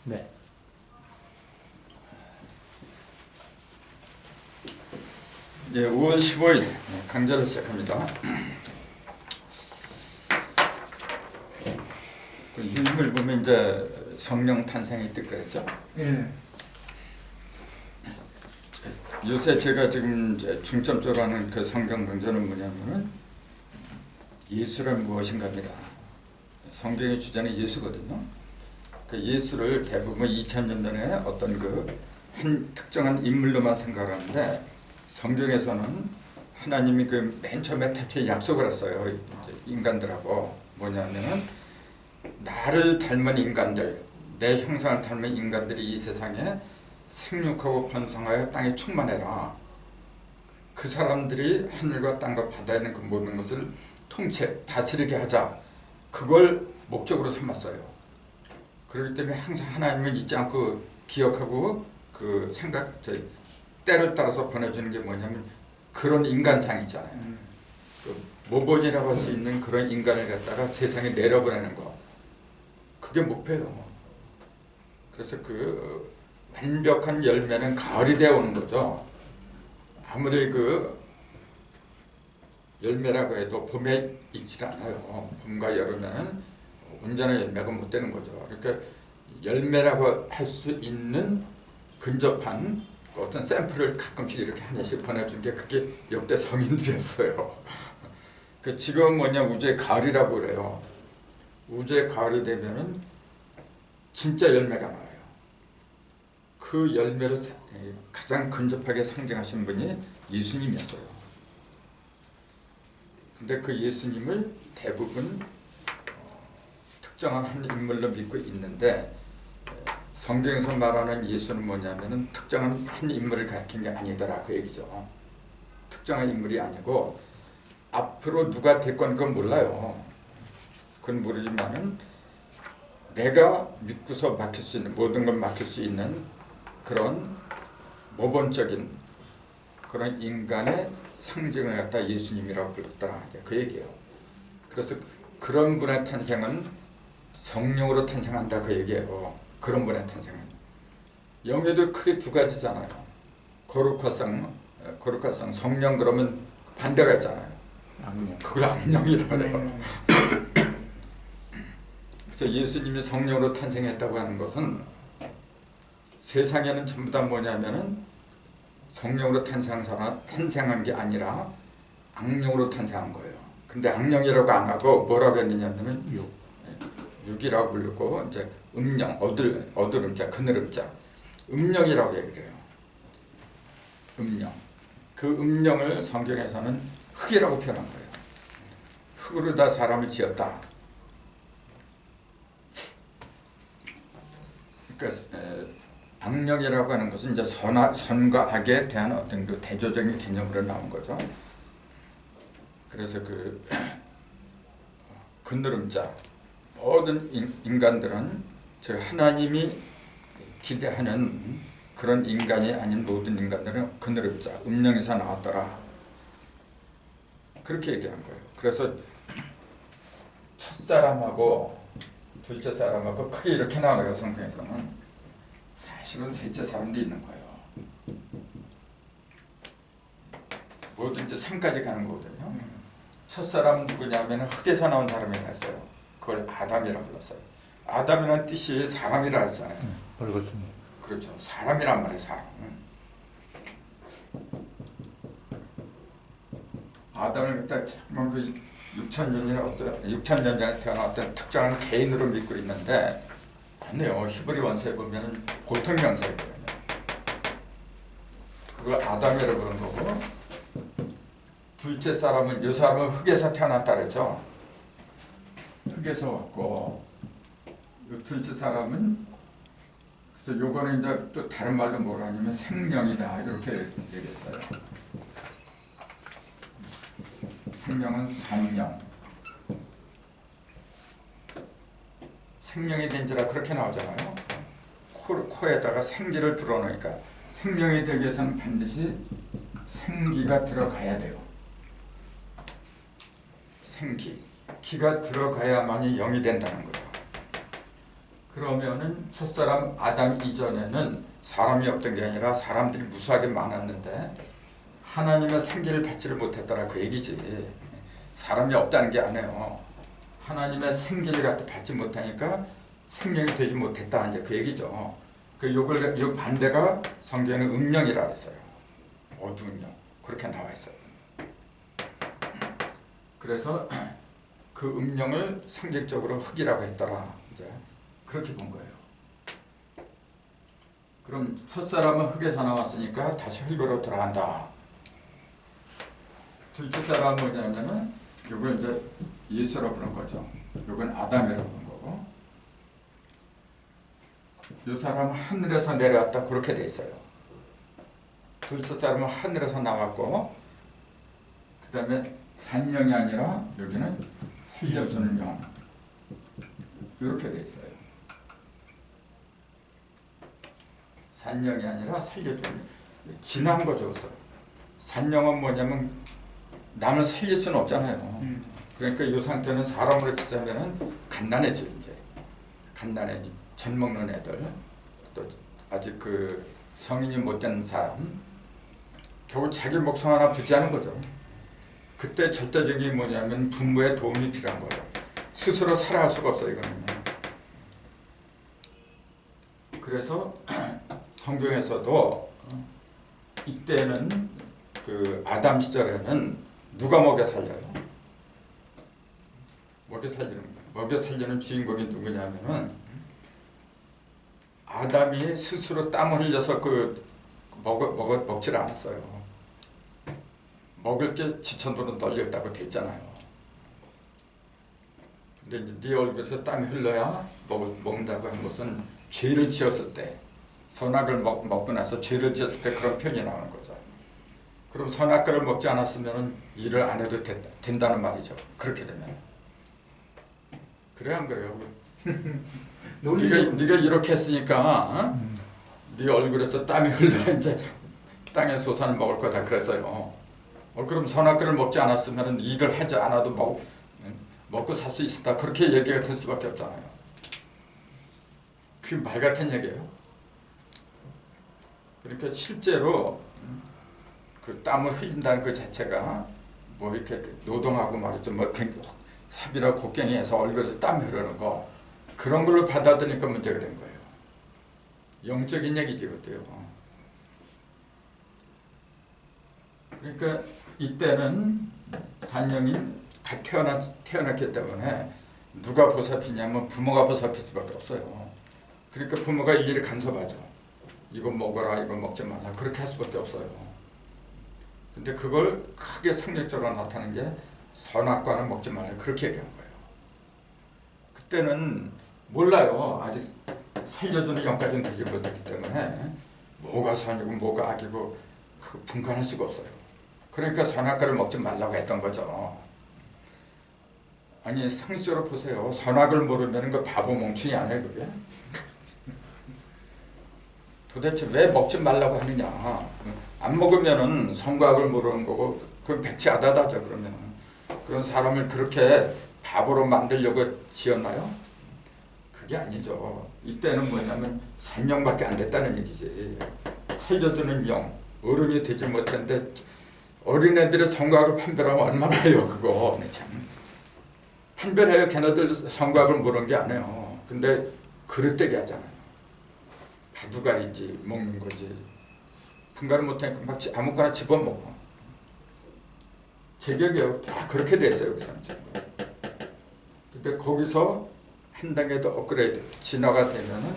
네. 예, 5월 15일 강좌를 시작합니다. 그 이름을 보면 이제 성령 탄생이 뜻거죠. 예. 요새 제가 지금 이제 중점적으로 하는 그 성경 강좌는 뭐냐면은 예수란 무엇인가입니다. 성경의 주제는 예수거든요. 그 예수를 대부분 2000년 전에 어떤 그 한 특정한 인물로만 생각하는데 성경에서는 하나님이 그 맨 처음에 태초에 약속을 했어요. 인간들하고 뭐냐면은 나를 닮은 인간들, 내 형상을 닮은 인간들이 이 세상에 생육하고 번성하여 땅에 충만해라. 그 사람들이 하늘과 땅과 바다에 있는 그 모든 것을 통치, 다스리게 하자. 그걸 목적으로 삼았어요. 그렇기 때문에 항상 하나님을 잊지 않고 기억하고 그 생각, 때를 따라서 보내주는 게 뭐냐면 그런 인간상이잖아요. 그 모본이라고 할 수 있는 그런 인간을 갖다가 세상에 내려보내는 거. 그게 목표예요. 그래서 그 완벽한 열매는 가을이 되어 오는 거죠. 아무리 그 열매라고 해도 봄에 익지 않아요. 봄과 여름에는 온전한 열매가 못 되는 거죠. 그러니까 열매라고 할 수 있는 근접한 어떤 샘플을 가끔씩 이렇게 하나씩 보내준 게 그게 역대 성인들이었어요. 그 지금 뭐냐 우주의 가을이라고 그래요. 우주의 가을이 되면은 진짜 열매가 나와요. 그 열매를 가장 근접하게 상징하신 분이 예수님이었어요. 근데 그 예수님을 대부분 특정한 한 인물로 믿고 있는데 성경에서 말하는 예수는 뭐냐면은 특정한 한 인물을 가리킨 게 아니더라 그 얘기죠. 특정한 인물이 아니고 앞으로 누가 될 건 그건 몰라요. 그건 모르지만은 내가 믿고서 맡길 수 있는 모든 걸 맡길 수 있는 그런 모본적인 그런 인간의 상징을 갖다 예수님이라고 불렀더라 그 얘기예요. 그래서 그런 분의 탄생은 성령으로 탄생한다 그 얘기예요. 그런 분의 탄생은 영에도 크게 두 가지잖아요. 거룩화성 성령 그러면 반대가 있잖아요. 악령. 그걸 악령이라고 그래요. 그래서 예수님이 성령으로 탄생했다고 하는 것은 세상에는 전부 다 뭐냐면은 성령으로 탄생한 게 아니라 악령으로 탄생한 거예요. 근데 악령이라고 안 하고 뭐라고 했느냐면은 육이라고 부르고 이제 음령, 어두름자, 그늘음자, 음령이라고 얘기를 해요. 음령. 그 음령을 성경에서는 흙이라고 표현한 거예요. 흙으로 다 사람을 지었다. 그러니까 악령이라고 하는 것은 이제 선과 악에 대한 어떤 그 대조적인 개념으로 나온 거죠. 그래서 그 그늘음자 모든 인간들은 저 하나님이 기대하는 그런 인간이 아닌 모든 인간들은 그늘음자, 음령에서 나왔더라. 그렇게 얘기한 거예요. 그래서 첫사람하고 둘째 사람하고 크게 이렇게 나와요. 성경에서는. 사실은 셋째 사람도 있는 거예요. 뭐든지 3까지 가는 거거든요. 첫사람 누구냐면 흙에서 나온 사람이라 했어요. 그걸 아담이라고 불렀어요. 아담이라는 뜻이 사람이라 했잖아요. 벌거숭이. 그렇죠. 사람이란 말이에요. 사람. 아담을 갖다 정말 그 6,000년 전에 태어났던 특정한 개인으로 믿고 있는데 아니에요. 히브리 원서에 보면은 보통 명사이거든요. 그걸 아담이라고 부른 거고 둘째 사람은 이 사람은 흙에서 태어났다 그랬죠. 흙에서 왔고 둘째 사람은 그래서 요거는 이제 또 다른 말로 뭐라 하냐면 생명이다 이렇게 얘기했어요. 생명은 성령. 생명이 된지라 그렇게 나오잖아요. 코에다가 생기를 불어넣으니까 생명이 되기 위해서는 반드시 생기가 들어가야 돼요. 생기. 기가 들어가야만이 영이 된다는 거예요. 그러면은 첫사람 아담 이전에는 사람이 없던 게 아니라 사람들이 무수하게 많았는데 하나님의 생기를 받지를 못했더라 그 얘기지. 사람이 없다는 게 아니에요. 하나님의 생기를 갖다 받지 못하니까 생명이 되지 못했다 이제 그 얘기죠. 요 반대가 성경에는 음령이라 그랬어요. 어두운 영 그렇게 나와 있어요. 그래서 그 음령을 상징적으로 흙이라고 했더라 이제 그렇게 본 거예요. 그럼 첫사람은 흙에서 나왔으니까 다시 흙으로 돌아간다. 둘째 사람은 뭐냐면은 이걸 이제 예수라고 부르는 거죠. 이건 아담이라고 부르는 거고. 이 사람은 하늘에서 내려왔다 그렇게 돼 있어요. 둘째 사람은 하늘에서 나왔고 그 다음에 산령이 아니라 여기는 살려주는 영 이렇게 돼 있어요. 산령이 아니라 살려주는 진한 거죠. 산령은 뭐냐면 남을 살릴 수는 없잖아요. 그러니까 이 상태는 사람으로 치자면은 갓난애지 이제 갓난애 젖 먹는 애들 또 아직 그 성인이 못된 사람 결국 자기 목숨 하나 부지하는 거죠. 그때 절대적인 뭐냐면 부모의 도움이 필요한 거예요. 스스로 살아갈 수가 없어요 이거는. 그래서 성경에서도 이때는 그 아담 시절에는 누가 먹여 살려요? 먹여 살리는 주인공이 누구냐면은 아담이 스스로 땀을 흘려서 먹질 않았어요. 먹을 게 지천도로 널렸다고 돼 있잖아요. 근데 이제 네 얼굴에서 땀이 흘러야 먹는다고 한 것은 죄를 지었을 때 선악을 먹고 나서 죄를 지었을 때 그런 표현이 나오는 거죠. 그럼 선악과를 먹지 않았으면 일을 안 해도 된다는 말이죠. 그렇게 되면. 그래 안 그래요? 네가 이렇게 했으니까 네 얼굴에서 땀이 흘러 이제 땅의 소산을 먹을 거다 그랬어요. 그럼 선악과를 먹지 않았으면 일을 하지 않아도 먹고 살 수 있었다. 그렇게 얘기가 될 수밖에 없잖아요. 그게 말 같은 얘기예요. 그러니까 실제로 그 땀을 흘린다는 그 자체가 뭐 이렇게 노동하고 말이죠. 뭐 삽이나 곡괭이에서 얼굴에서 땀이 흐르는 거 그런 걸로 받아들이니까 문제가 된 거예요. 영적인 얘기지 그때요. 그러니까 이때는 산령이 갓 태어났기 때문에 누가 보살피냐면 부모가 보살필 수밖에 없어요. 그러니까 부모가 일일이 간섭하죠. 이거 먹어라, 이거 먹지 말라 그렇게 할 수밖에 없어요. 근데 그걸 크게 상징적으로 나타나는 게 선악과는 먹지 말라 그렇게 얘기한 거예요. 그때는 몰라요. 아직 살려주는 영까지는 되지 못했기 때문에 뭐가 선이고 뭐가 악이고 분간할 수가 없어요. 그러니까 선악과를 먹지 말라고 했던 거죠. 아니 상식적으로 보세요. 선악을 모르면 그 바보 멍충이 아니에요 그게? 도대체 왜 먹지 말라고 하느냐? 안 먹으면은 선과 악을 모르는 거고 그건 백치하다다죠. 그러면은 그런 사람을 그렇게 바보로 만들려고 지었나요? 그게 아니죠. 이때는 뭐냐면 산령밖에 안 됐다는 얘기지. 살려주는 영, 어른이 되지 못했는데 어린애들의 선과 악을 판별하면 얼마나 해요 그거. 참 판별해요. 걔네들 선과 악을 모르는 게 아니에요. 근데 그릇되게 하잖아요. 바둑알인지 먹는 거지. 분간을 못하니까 막 아무거나 집어먹고. 제격이요. 다 그렇게 됐어요. 그 사람. 근데 거기서 한 단계 더 업그레이드, 진화가 되면은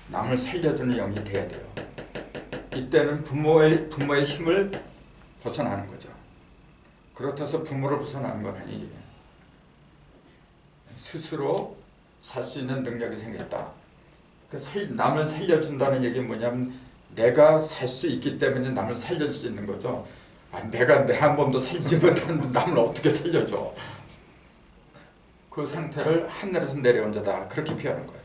남을 살려주는 영이 돼야 돼요. 이때는 부모의 힘을 벗어나는 거죠. 그렇다고 해서 부모를 벗어나는 건 아니지. 스스로 살 수 있는 능력이 생겼다. 남을 살려준다는 얘기는 뭐냐면 내가 살 수 있기 때문에 남을 살릴 수 있는 거죠. 내가 내 한 번도 살지 못하는데 남을 어떻게 살려줘. 그 상태를 하늘에서 내려온 자다 그렇게 표현한 거예요.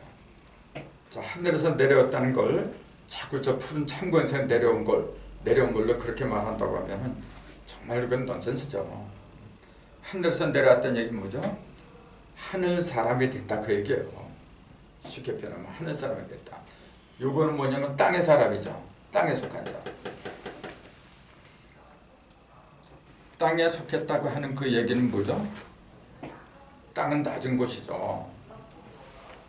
자, 하늘에서 내려왔다는 걸 자꾸 저 푸른 참고에서 내려온 걸로 그렇게 말한다고 하면은 정말 그건 넌센스죠. 하늘에서 내려왔다는 얘기는 뭐죠? 하늘 사람이 됐다 그 얘기예요. 쉽게 표현하면 하늘 사람이 됐다. 요거는 뭐냐면 땅의 사람이죠. 땅에 속한 자. 땅에 속했다고 하는 그 얘기는 뭐죠? 땅은 낮은 곳이죠.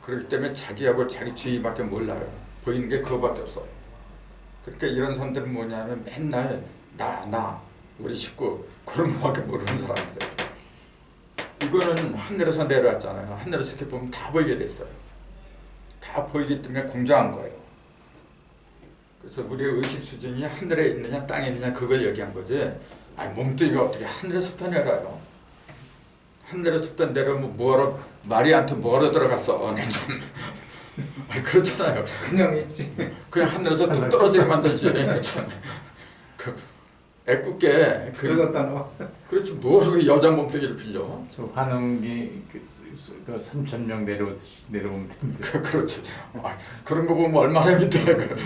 그렇기 때문에 자기하고 자기 주위밖에 몰라요. 보이는 게 그거밖에 없어요. 그러니까 이런 사람들은 뭐냐면 맨날 나 우리 식구 그런 거밖에 모르는 사람들이에요. 이거는 하늘에서 내려왔잖아요. 하늘에서 이렇게 보면 다 보이게 돼 있어요. 다 보이기 때문에 공정한 거예요. 그래서 우리의 의식 수준이 하늘에 있느냐 땅에 있느냐 그걸 얘기한 거지. 아니 몸뚱이가 어떻게 하늘에서부터 내려요? 하늘에서부터 내려오면 뭐하러 마리아한테 뭐하러 들어갔어? 참. 그렇잖아요. 그냥 있지. 그냥 하늘에서 뚝 떨어지게 만들지. 참. 애꿎게 그러다 너. 그렇지 뭐하러 여자 몸뚱이를 빌려? 저 환웅기 그 3,000명 내려오면 됩니다. 그렇지. 그런 거 보면 얼마나 밑에 그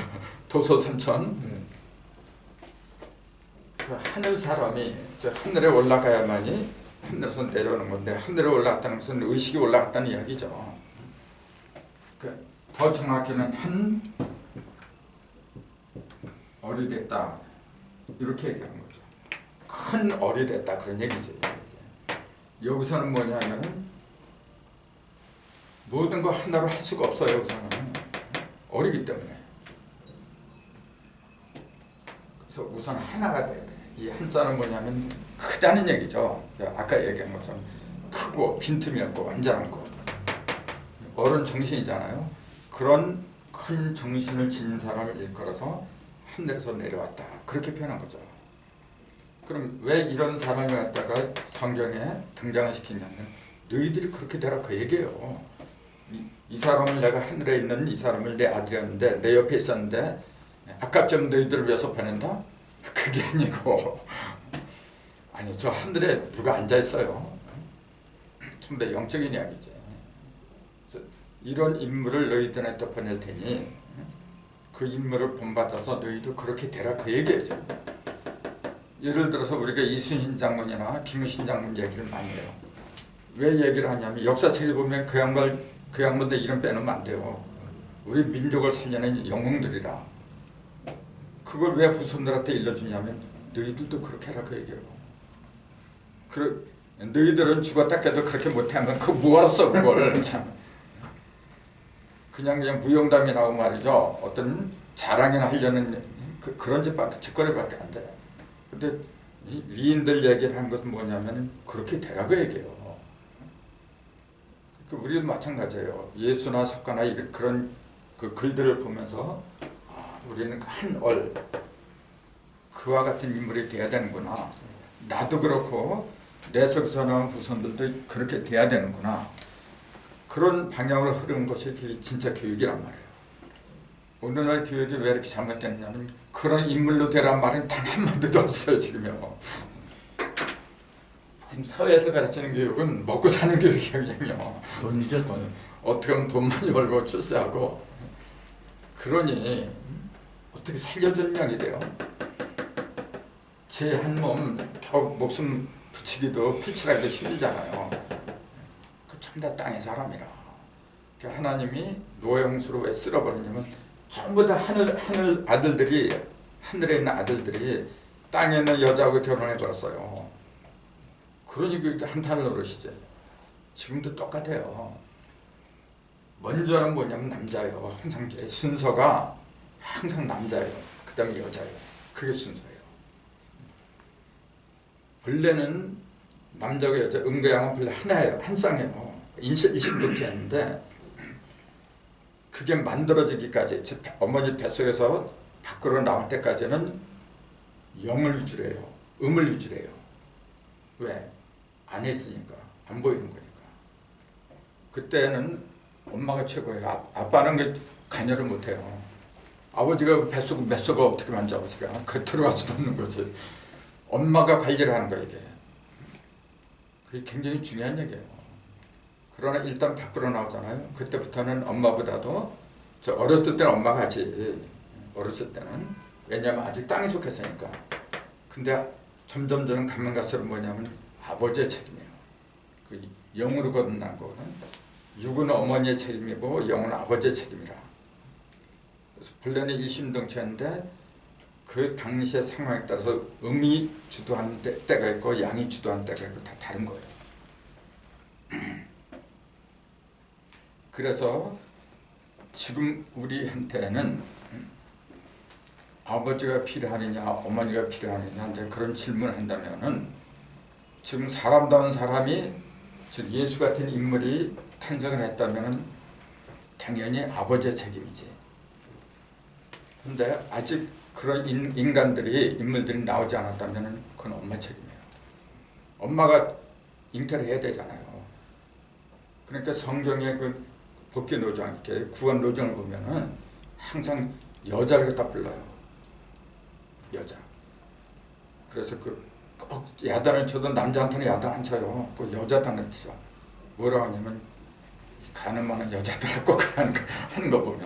도서 3,000. 그 하늘 사람이 저 하늘에 올라가야만이 하늘에서 내려오는 건데 하늘에 올라갔다는 것은 의식이 올라갔다는 이야기죠. 더 정확히는 한 얼이 됐다 이렇게 얘기하는 거죠. 큰 얼이 됐다 그런 얘기죠. 여기서는 뭐냐면은 모든 거 하나로 할 수가 없어요. 여기서는 어리기 때문에. 그래서 우선 하나가 돼야 돼. 이 한자는 뭐냐면 크다는 얘기죠. 아까 얘기한 것처럼 크고 빈틈이 없고 완전한 거. 어른 정신이잖아요. 그런 큰 정신을 지닌 사람을 일컬어서 하늘에서 내려왔다. 그렇게 표현한 거죠. 그럼 왜 이런 사람을 갖다가 성경에 등장을 시키냐면 너희들이 그렇게 되라 그 얘기예요. 이 사람을 내가 하늘에 있는 이 사람을 내 아들이었는데 내 옆에 있었는데 아깝지 않으면 너희들을 위해서 보낸다? 그게 아니고 아니 저 하늘에 누가 앉아있어요. 전부 다 영적인 이야기죠. 이런 인물을 너희들한테 보낼 테니 그 인물을 본받아서 너희도 그렇게 되라 그 얘기죠. 예를 들어서 우리가 이순신 장군이나 김유신 장군 얘기를 많이 해요. 왜 얘기를 하냐면 역사책에 보면 그 양반들 이름 빼놓으면 안 돼요. 우리 민족을 살려낸 영웅들이라. 그걸 왜 후손들한테 일러주냐면 너희들도 그렇게 해라 그 얘기예요. 너희들은 죽었다 깨도 그렇게 못하면 그거 뭐하러 써 그걸. 참. 그냥 무용담이 나오고 말이죠. 어떤 자랑이나 하려는 그런 짓거리밖에 안 돼. 근데 이 위인들 얘기를 한 것은 뭐냐면 그렇게 되라고 얘기해요. 우리도 마찬가지예요. 예수나 석가나 그런 그 글들을 보면서 우리는 한 얼 그와 같은 인물이 돼야 되는구나. 나도 그렇고 내 속에서 나온 후손들도 그렇게 돼야 되는구나. 그런 방향으로 흐르는 것이 진짜 교육이란 말이에요. 오늘날 교육이 왜 이렇게 잘못됐냐면 그런 인물로 되란 말은 단 한마디도 없어요. 지금요. 지금 사회에서 가르치는 교육은 먹고 사는 교육이거든요. 돈이죠 돈. 어떻게 하면 돈 많이 벌고 출세하고 그러니 어떻게 살려주는 양이 돼요. 제 한 몸 겨우 목숨 붙이기도 풀칠하기도 힘들잖아요. 전부 다 땅의 사람이라. 하나님이 노영수로 왜 쓸어버리냐면 전부 다 하늘 아들들이 하늘에 있는 아들들이 땅에 있는 여자하고 결혼해버렸어요. 그러니 그 한탄을 노릇이지. 지금도 똑같아요. 먼저는 뭐냐면 남자예요. 항상 순서가 항상 남자예요. 그 다음에 여자예요. 그게 순서예요. 본래는 남자가 여자, 음과 양은 본래 하나예요. 한 쌍이에요. 일심동체였는데 그게 만들어지기까지 어머니 뱃속에서 밖으로 나올 때까지는 영을 위주로 해요. 음을 위주로 해요. 왜? 안에 있으니까. 안 보이는 거니까. 그때는 엄마가 최고예요. 아빠는 관여를 못해요. 아버지가 뱃속 뱃속을 어떻게 만져 아버지가. 그 들어가지도 않는 거지. 엄마가 관리를 하는 거예요. 이게. 그게 굉장히 중요한 얘기예요. 그러나 일단 밖으로 나오잖아요. 그때부터는 엄마보다도 저 어렸을 때는 엄마가 하지. 어렸을 때는. 왜냐하면 아직 땅에 속했으니까. 근데 점점 가면 갈수록 뭐냐면 아버지의 책임이에요. 그 영으로 거듭난 거는 육은 어머니의 책임이고 영은 아버지의 책임이라. 그래서 본래는 일심동체인데 그 당시의 상황에 따라서 음이 주도하는 때가 있고 양이 주도하는 때가 있고 다 다른 거예요. 그래서 지금 우리한테는 아버지가 필요하느냐 어머니가 필요하느냐 이제 그런 질문을 한다면은 지금 사람다운 사람이 즉 예수 같은 인물이 탄생을 했다면 당연히 아버지의 책임이지. 근데 아직 그런 인물들이 나오지 않았다면 그건 엄마 책임이에요. 엄마가 잉태를 해야 되잖아요. 그러니까 성경의 그 복귀 노정 이렇게 구원 노정을 보면은 항상 여자를 갖다 불러요. 여자. 그래서 꼭 야단을 쳐도 남자한테는 야단 안 쳐요. 꼭 여자한테 치죠. 뭐라고 하냐면 가늠하는 여자들 꼭 하는 거 보면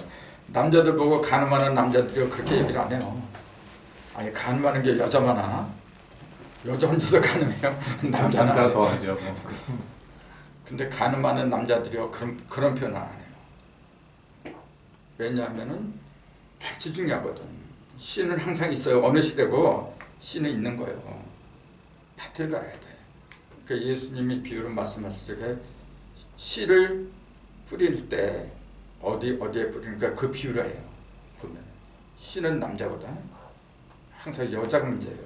남자들 보고 가늠하는 남자들이 그렇게 얘기를 안 해요. 아니 가늠하는 게 여자만 하나? 여자 혼자서 가늠해요? 남자는 남자가 더 하죠. 근데 가늠하는 남자들이요 그런 표현을 안 해요. 왜냐하면은 같이 중요하거든. 씨는 항상 있어요. 어느 시대고 씨는 있는 거예요. 밭을 갈아야 돼. 그러니까 예수님이 비유로 말씀하실 때 씨를 뿌릴 때 어디에 뿌리니까 그 비유를 해요. 보면 씨는 남자거든. 항상 여자가 문제예요.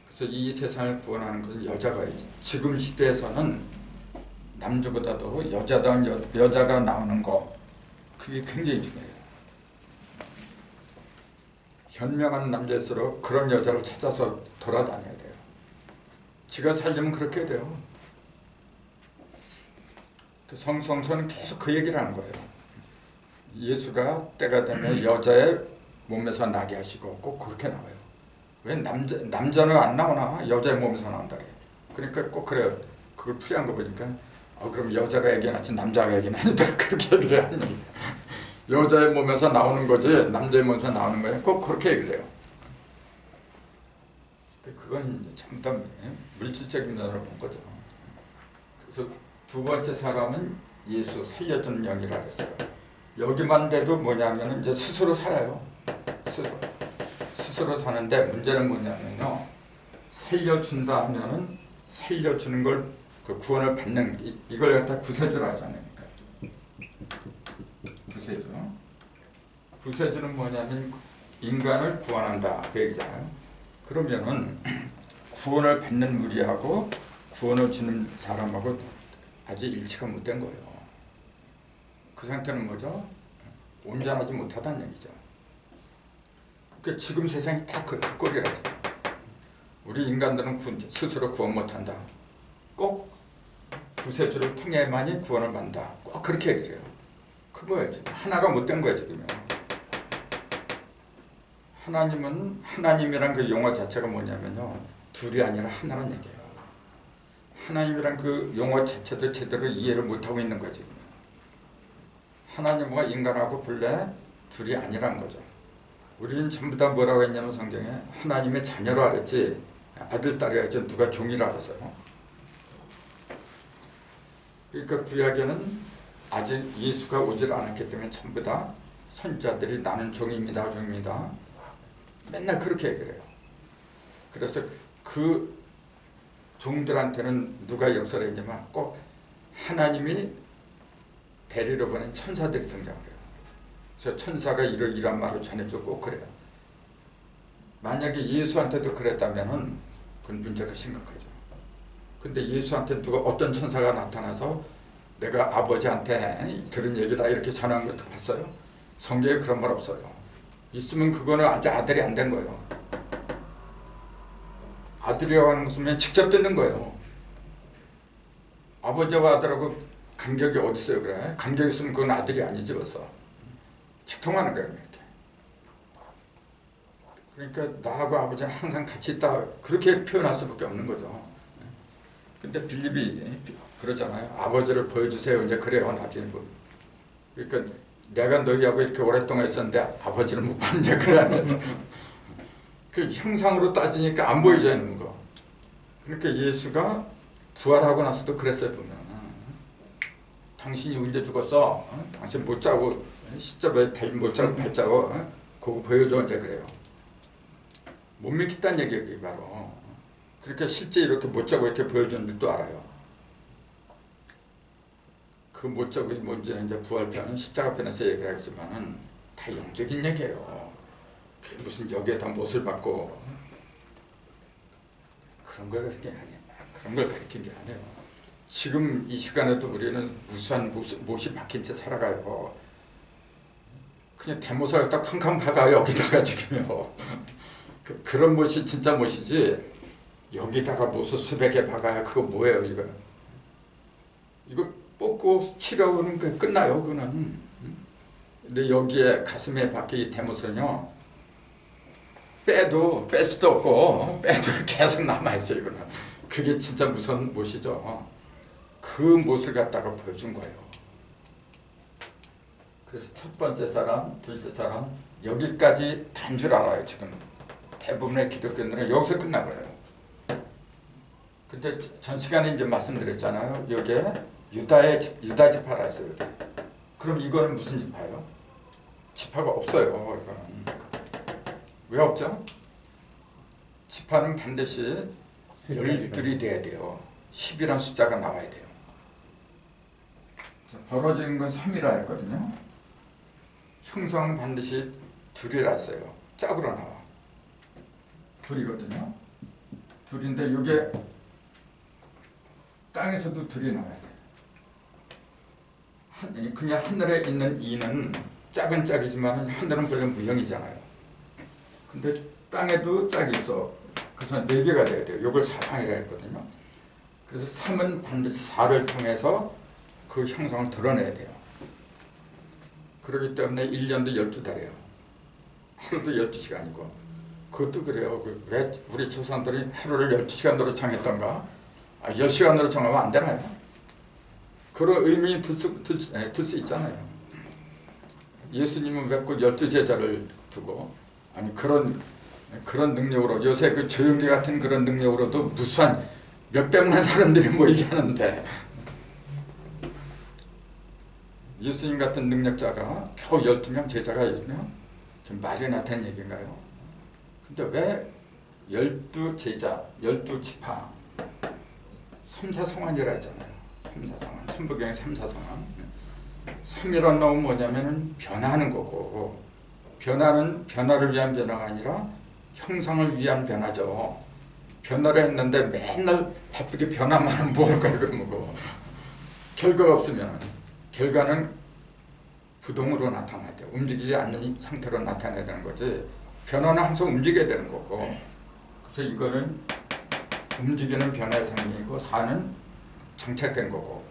그래서 이 세상을 구원하는 것은 여자가 지금 시대에서는 남자보다도 여자다운 여자가 나오는 거 그게 굉장히 중요해요. 현명한 남자일수록 그런 여자를 찾아서 돌아다녀야 돼요. 지가 살려면 그렇게 돼요. 성서는 계속 그 얘기를 하는 거예요. 예수가 때가 되면 여자의 몸에서 나게 하시고 꼭 그렇게 나와요. 왜 남자는 안 나오나? 여자의 몸에서 나온다 그래요. 그러니까 꼭 그래요. 그걸 풀이한 거 보니까 그럼 여자가 애기 낳지 남자가 애기 낳는다 그렇게 얘기를 하는 얘기예요. 여자의 몸에서 나오는 거지 남자의 몸에서 나오는 거예요. 꼭 그렇게 얘기를 해요. 그건 잠깐 물질적인 면으로 본 거죠. 그래서 두 번째 사람은 예수 살려주는 영이라 그랬어요. 여기만 돼도 뭐냐면 이제 스스로 살아요. 스스로 사는데 문제는 뭐냐면요. 살려준다 하면은 살려주는 걸 그 구원을 받는 이걸 갖다 구세주라 하잖아요. 구세주는 뭐냐면 인간을 구원한다 그 얘기잖아요. 그러면은 구원을 받는 무리하고 구원을 주는 사람하고 아직 일치가 못된 거예요. 그 상태는 뭐죠? 온전하지 못하다는 얘기죠. 그러니까 지금 세상이 다 그 꼴이라죠. 우리 인간들은 스스로 구원 못한다. 꼭 구세주를 통해만이 구원을 받는다. 꼭 그렇게 얘기해요. 그거예요. 하나가 못된 거예요 지금요. 하나님이란 그 용어 자체가 뭐냐면요. 둘이 아니라 하나란 얘기예요. 하나님이란 그 용어 자체도 제대로 이해를 못하고 있는 거지. 하나님과 인간하고 본래 둘이 아니란 거죠. 우리는 전부 다 뭐라고 했냐면 성경에 하나님의 자녀로 그랬지 아들, 딸이야지 누가 종이라 그랬어요. 그러니까 구약에는 아직 예수가 오질 않았기 때문에 전부 다 선자들이 나는 종입니다. 맨날 그렇게 얘기를 해요. 그래서 그 종들한테는 누가 역사를 했냐면 꼭 하나님이 데리러 보낸 천사들이 등장을 해요. 그래서 천사가 이런 말을 전해주고 꼭 그래요. 만약에 예수한테도 그랬다면은 그건 문제가 심각하죠. 근데 예수한테 누가 어떤 천사가 나타나서 내가 아버지한테 들은 얘기다 이렇게 전한 것도 봤어요? 성경에 그런 말 없어요. 있으면 그거는 아직 아들이 안 된 거예요. 아들이라고 하는 것은 직접 듣는 거예요. 아버지와 아들하고 간격이 어디 있어요? 그래? 간격이 있으면 그건 아들이 아니지 벌써. 직통하는 거예요. 이렇게. 그러니까 나하고 아버지는 항상 같이 있다 그렇게 표현할 수밖에 없는 거죠. 근데 빌립이 그러잖아요. 아버지를 보여주세요. 이제 그래요. 나중에 뭐. 그러니까 내가 너희하고 이렇게 오랫동안 있었는데 아버지를 못 봤는데 그래야지. 그 형상으로 따지니까 안 보이져 있는 거. 그러니까 예수가 부활하고 나서도 그랬어요 보면. 당신이 언제 죽었어? 당신 못 자고 시점에 못 자고 발자고 그거 보여줘 이제 그래요. 못 믿겠다는 얘기예요 그게 바로. 그렇게 실제 이렇게 못 자고 이렇게 보여주는 것도 알아요. 그 못 자고 뭔지 이제 부활편 십자가 편에서 얘기를 하지만은 다 영적인 얘기예요. 그게 무슨 여기에다 못을 받고 그런 걸 가르친 게 아니에요. 그런 걸 가르친 게 아니에요. 지금 이 시간에도 우리는 무수한 못이 박힌 채 살아가요. 그냥 대모사 갖다 쾅쾅 박아요 여기다가 지금요. 그런 못이 진짜 못이지 여기다가 못을 수백 개 박아야 그거 뭐예요 이거. 이거 뽑고 치려고는 끝나요 그거는. 근데 여기에 가슴에 박힌 대못은요 빼도 뺄 수도 없고 빼도 계속 남아있어요 이거는. 그게 진짜 무서운 못이죠. 그 못을 갖다가 보여준 거예요. 그래서 첫 번째 사람, 둘째 사람 여기까지 단 줄 알아요 지금. 대부분의 기독교인들은 여기서 끝나버려요. 근데 전 시간에 이제 말씀드렸잖아요. 여기에 유다 지파라 했어요. 여기. 그럼 이거는 무슨 지파예요? 지파가 없어요. 이거는. 왜 없죠? 지파는 반드시 12이 돼야 돼요. 10이라는 숫자가 나와야 돼요. 벌어진 건 3이라 했거든요. 형성은 반드시 2이라 했어요. 짝으로 나와. 2이거든요. 2인데 이게 땅에서도 2이 나와야 돼요. 그냥 하늘에 있는 2는 짝은 짝이지만 하늘은 원래 무형이잖아요. 근데 땅에도 짝이 있어. 그래서 4개가 돼야 돼요. 이걸 사상이라 했거든요. 그래서 3은 반드시 4를 통해서 그 형성을 드러내야 돼요. 그렇기 때문에 1년도 12달이에요. 하루도 12시간이고. 그것도 그래요. 왜 우리 조상들이 하루를 12시간으로 정했던가? 10시간으로 정하면 안 되나요? 그런 의미는 들 수 있잖아요. 예수님은 왜 꼭 12제자를 두고 아니 그런 능력으로 요새 그 조용기 같은 그런 능력으로도 무수한 몇백만 사람들이 모이게 하는데 예수님 같은 능력자가 겨우 12명 제자가 있으면 좀 말이 나타난 얘기인가요? 근데 왜 12제자, 12지파 3사성환이라 했잖아요. 3사성환, 천부경의 3사성환 3이란 놈은 뭐냐면은 변화하는 거고 변화는 변화를 위한 변화가 아니라 형상을 위한 변화죠. 변화를 했는데 맨날 바쁘게 변화만 하면 뭐 할 거야 그런 거고 결과가 없으면 결과는 부동으로 나타나야 돼요. 움직이지 않는 상태로 나타나야 되는 거지 변화는 항상 움직여야 되는 거고 그래서 이거는 움직이는 변화의 상징이고 4는 정착된 거고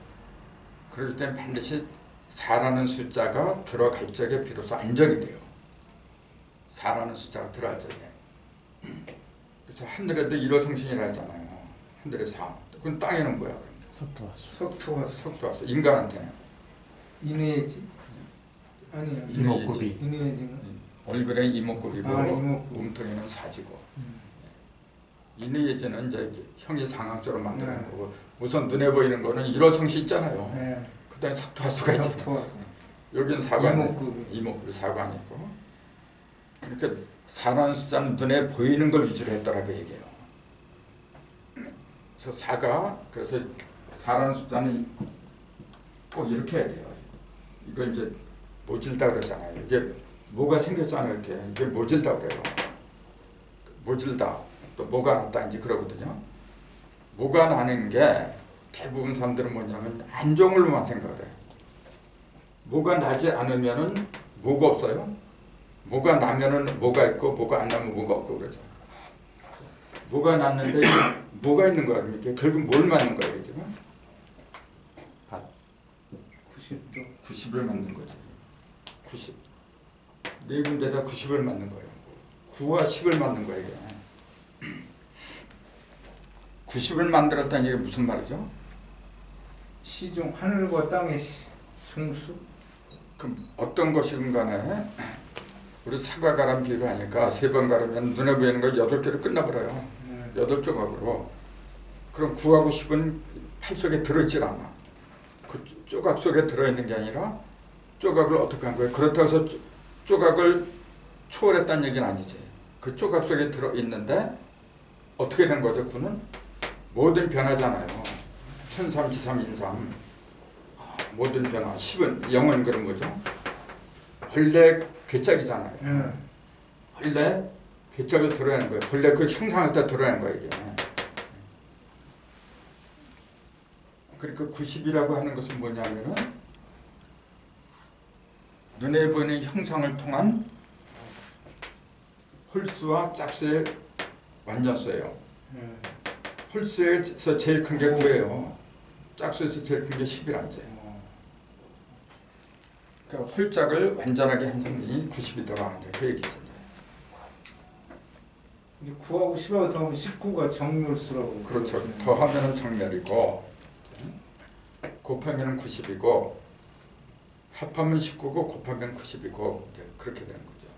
그렇기 때문에 반드시 4라는 숫자가 들어갈 적에 비로소 안정이 돼요. 4라는 숫자가 들어갈 적에. 그래서 하늘에도 일호성신이라 하잖아요. 하늘에 4. 그건 땅에는 뭐야? 석토화수. 인간한테는 인해지? 아니야. 이목구비. 인해지가? 얼굴에 이목구비고 이목구비. 몸통에는 사지고. 인해지는 이제 형이 상황적으로 만드는 거고 우선 눈에 보이는 거는 일호성신 있잖아요. 네. 그다음에 석토화수가 있잖아요. 여기는 사관, 이목구비 사관이고. 그러니까 4라는 숫자는 눈에 보이는 걸 위주로 했더라고 얘기해요. 그래서 4라는 숫자는 꼭 이렇게 해야 돼요. 이걸 이제 모질다 그러잖아요. 이게 뭐가 생겼잖아요. 이렇게 이게 모질다 그래요. 모질다 또 뭐가 났다 이제 그러거든요. 뭐가 나는 게 대부분 사람들은 뭐냐면 안종을로만 생각을 해요. 뭐가 나지 않으면은 뭐가 없어요. 뭐가 나면은 뭐가 있고 뭐가 안 나면 뭐가 없고 그러죠. 뭐가 났는데 뭐가 있는 거야 이게 결국 뭘 맞는 거예요 지금? 90을 맞는 거지. 90. 네 군데다 90을 맞는 거예요. 9와 10을 맞는 거예요. 이게. 90을 만들었다는 얘기 무슨 말이죠? 시중 하늘과 땅의 중수? 그럼 어떤 것이든 간에 우리 사과 가람 비유를 하니까 3번 가르면 눈에 보이는 걸 8개로 끝나버려요. 8조각으로. 그럼 9하고 10은 팔 속에 들어있질 않아. 그 조각 속에 들어있는 게 아니라 조각을 어떻게 한 거예요? 그렇다고 해서 조각을 초월했다는 얘기는 아니지. 그 조각 속에 들어있는데 어떻게 된 거죠? 그는 모든 변화잖아요. 천삼지삼 인삼 모든 변화 10은 0은 그런 거죠. 본래 괴짝이잖아요. 본래 괴짝을 드러내는 거예요. 본래 그 형상을 다 드러내는 거예요. 이게. 그러니까 90이라고 하는 것은 뭐냐면은 눈에 보이는 형상을 통한 홀수와 짝수의 완전수예요. 홀수에서 제일 큰 게 9예요. 짝수에서 제일 큰 게 10이란지. 그러니까 홀짝을 완전하게 한 성분이 90이더라. 그 얘기죠. 9하고 10하고 더하면 19가 정렬수라고. 그렇죠. 더하면은 정렬이고 곱하면은 90이고 합하면 19고 곱하면 90이고 그렇게 되는 거죠.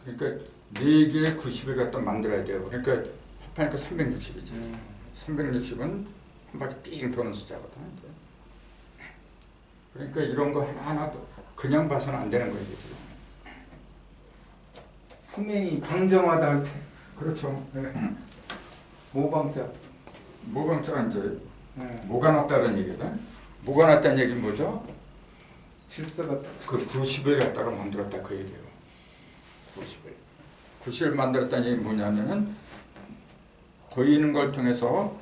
그러니까 4개의 90을 갖다 만들어야 돼요. 그러니까 합하니까 360이지. 360은 한 바퀴 삥 도는 숫자거든. 그러니까 이런 거 하나하나 그냥 봐서는 안 되는 거예요. 지금. 품행이 방정하다 할 때 그렇죠. 네. 모방자. 모방자가 이제 네. 뭐가 낫다는 얘기다. 뭐가 낫다는 얘기는 뭐죠? 질서가 그 90을 갖다가 만들었다 그 얘기예요. 90을 만들었다는 얘기는 뭐냐면은 보이는 걸 통해서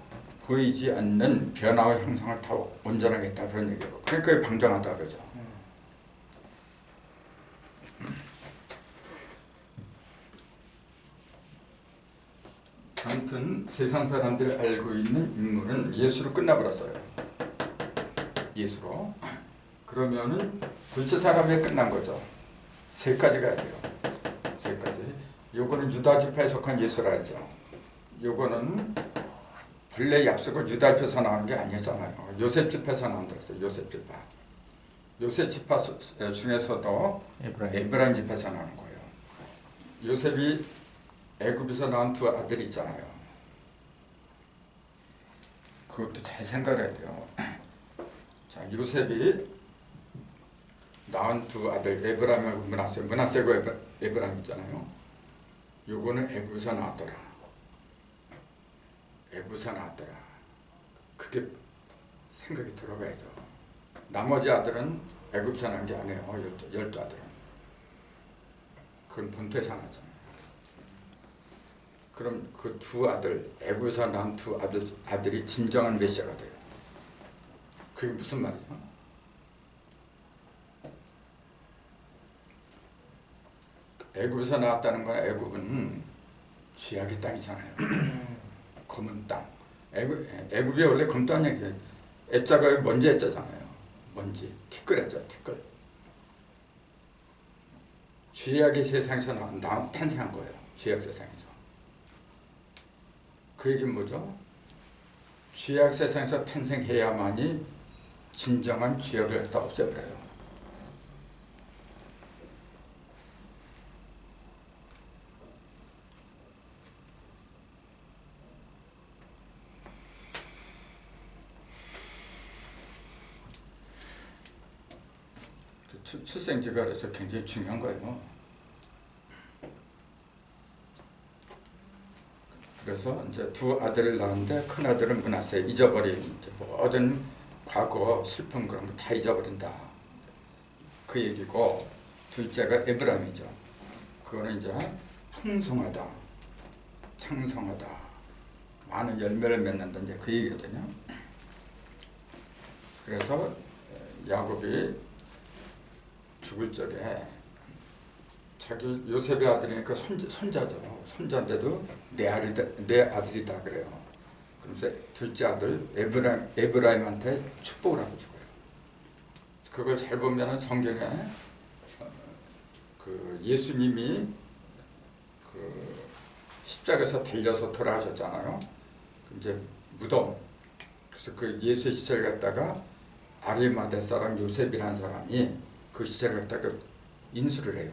보이지 않는 변화와 형상을 다 온전하겠다 그런 얘기예요. 그러니까 방정하다 그러죠. 아무튼 세상 사람들이 알고 있는 인물은 예수로 끝나버렸어요. 예수로. 그러면은 둘째 사람에 끝난 거죠. 세 가지 가야 돼요. 세 가지. 요거는 유다 지파에 속한 예수라 하죠. 요거는 본래 약속을 유다 지파에서 나온 게 아니잖아요. 요셉 지파에서 나온다고 요셉 지파. 요셉 지파 중에서도 에브라임 지파에서 나온 거예요. 요셉이 애굽에서 낳은 두 아들이 있잖아요. 그것도 잘 생각해야 돼요. 자, 요셉이 낳은 두 아들 에브라임하고 므낫세고 에브라임 있잖아요. 요거는 애굽에서 나왔더라. 애굽에서 나왔더라. 그게 생각이 들어가야죠. 나머지 아들은 애굽에서 난 게 아니에요. 12아들은. 그건 본토에서 나잖아요. 그럼 그 두 아들, 애굽에서 난 두 아들이 진정한 메시아가 돼요. 그게 무슨 말이죠? 애굽에서 나왔다는 건 애굽은 쥐약의 땅이잖아요. 검은 땅. 애굽이 원래 검은 땅 얘기예요. 애자가 먼지 애자잖아요. 먼지, 티끌 애자, 티끌. 쥐약의 세상에서 탄생한 거예요. 쥐약 세상에서. 그 얘기는 뭐죠? 쥐약 세상에서 탄생해야만이 진정한 쥐약을 갖다 없애버려요. 출생지가 그래서 굉장히 중요한 거예요. 그래서 이제 두 아들을 낳았는데 큰 아들은 므낫세 잊어버린 모든 과거 슬픈 그런 거 다 잊어버린다. 그 얘기고 둘째가 에브라임이죠. 그거는 이제 풍성하다, 창성하다, 많은 열매를 맺는다 이제 그 얘기거든요. 그래서 야곱이 죽을 적에 자기 요셉의 아들이니까 손자죠. 손자인데도 내 아들이다 그래요. 그러면서 둘째 아들 에브라임한테 축복을 하고 죽어요. 그걸 잘 보면은 성경에 그 예수님이 그 십자가에서 달려서 돌아가셨잖아요. 이제 무덤. 그래서 그 예수의 시체를 갖다가 아리마대 사람 요셉이라는 사람이 그 시체를 갖다가 인수를 해요.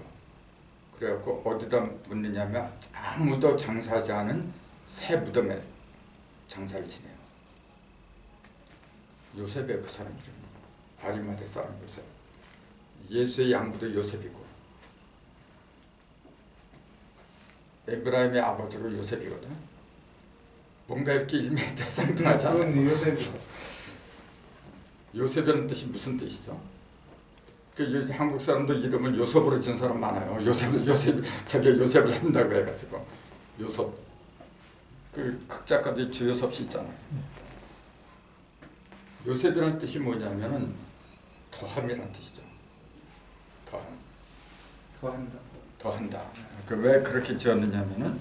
그래갖고 어디다 묻느냐면 아무도 장사하지 않은 새 무덤에 장사를 지내요. 요셉의 그 사람이죠. 아리마대 사람 요셉. 예수의 양부도 요셉이고 에브라임의 아버지가 요셉이거든. 뭔가 이렇게 일맥상통하지 않아. 그건 요셉이죠. 요셉이라는 뜻이 무슨 뜻이죠? 그 한국 사람도 이름을 요셉으로 지은 사람 많아요. 요셉을 한다고 해가지고 요셉. 그 극작가도 주요섭 씨 있잖아요. 요셉이라는 뜻이 뭐냐면은 더함이라는 뜻이죠. 더함. 더한다. 더한다. 왜 그렇게 지었느냐면은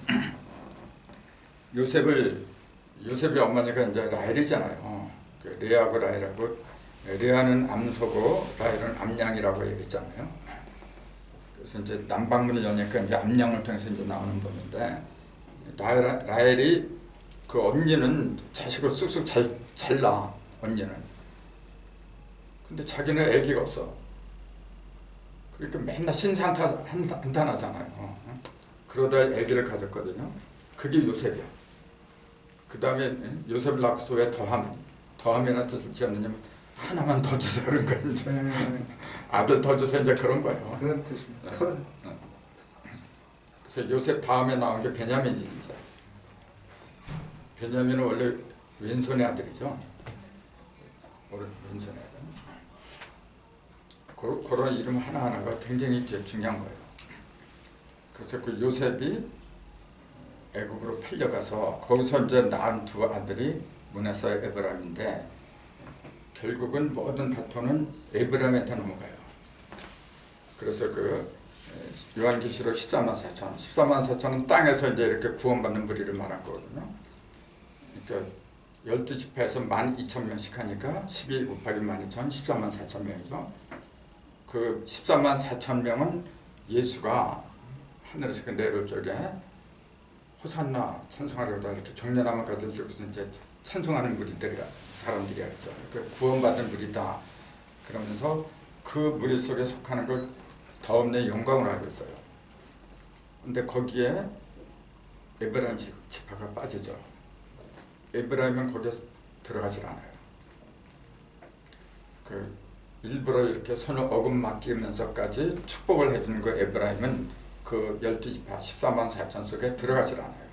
요셉의 어머니가 이제 라헬이잖아요. 그 레아하고 라헬하고 레아는 암소고 라헬은 암양이라고 얘기했잖아요. 그래서 이제 남방문을 여니까 이제 암양을 통해서 이제 나오는 법인데 라헬이 그 언니는 자식을 쑥쑥 잘 낳아. 언니는. 근데 자기는 아기가 없어. 그러니까 맨날 신세한탄하잖아요. 그러다 아기를 가졌거든요. 그게 요셉이야. 그 다음에 요셉을 낳고서 왜 더함이라는 뜻을 지었느냐면 하나만 더 주세요 그런 거예요. 아들 더 주세요 이제 그런 거예요. 그런 뜻입니다. 그래서 요셉 다음에 나온 게 베냐민이죠. 이제. 베냐민은 원래 왼손의 아들이죠. 왼손의 아들. 그런 이름 하나하나가 굉장히 중요한 거예요. 그래서 그 요셉이 애굽으로 팔려가서 거기서 이제 낳은 두 아들이 문하세 에브라임인데 결국은 모든 바톤은 에브라임한테 넘어가요. 그래서 그 요한계시록 14만 4천은 땅에서 이제 이렇게 구원받는 무리를 말한 거거든요. 그러니까 12지파에서 12,000명씩 하니까 12 곱하기 12,000, 14만 4천 명이죠. 그 14만 4천 명은 예수가 하늘에서 내려올 적에 호산나 찬송하려다 이렇게 정년함까지 들고서 이제 찬송하는 사람들이야 그죠. 그 구원받은 무리다. 그러면서 그 무리 속에 속하는 걸 더없는 영광으로 알고 있어요. 근데 거기에 에브라임 지파가 빠지죠. 에브라임은 거기에 들어가질 않아요. 그 일부러 이렇게 손을 어긋맞기면서까지 축복을 해주는 그 에브라임은 그 12지파 14만 4천 속에 들어가질 않아요.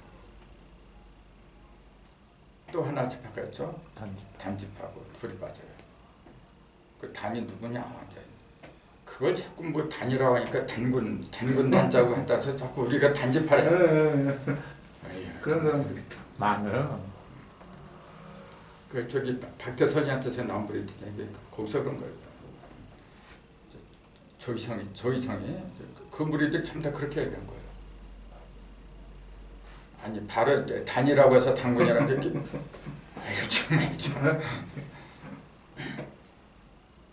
또 하나 지파가 있죠. 단지파고 둘이 빠져요. 그 단이 누구냐? 그걸 자꾸 뭐 단이라고 하니까 단군 단자고 한다 해서 자꾸 우리가 단지파야. 그런 사람도 있다. 많아요. 그 저기 박태선이한테서 나온 분인데 거기서 그런 거예요. 조이성이 그 무리들이 참 다 그렇게 얘기한 거예요. 아니 바로 단이라고 해서 단군이라는 게 아유 정말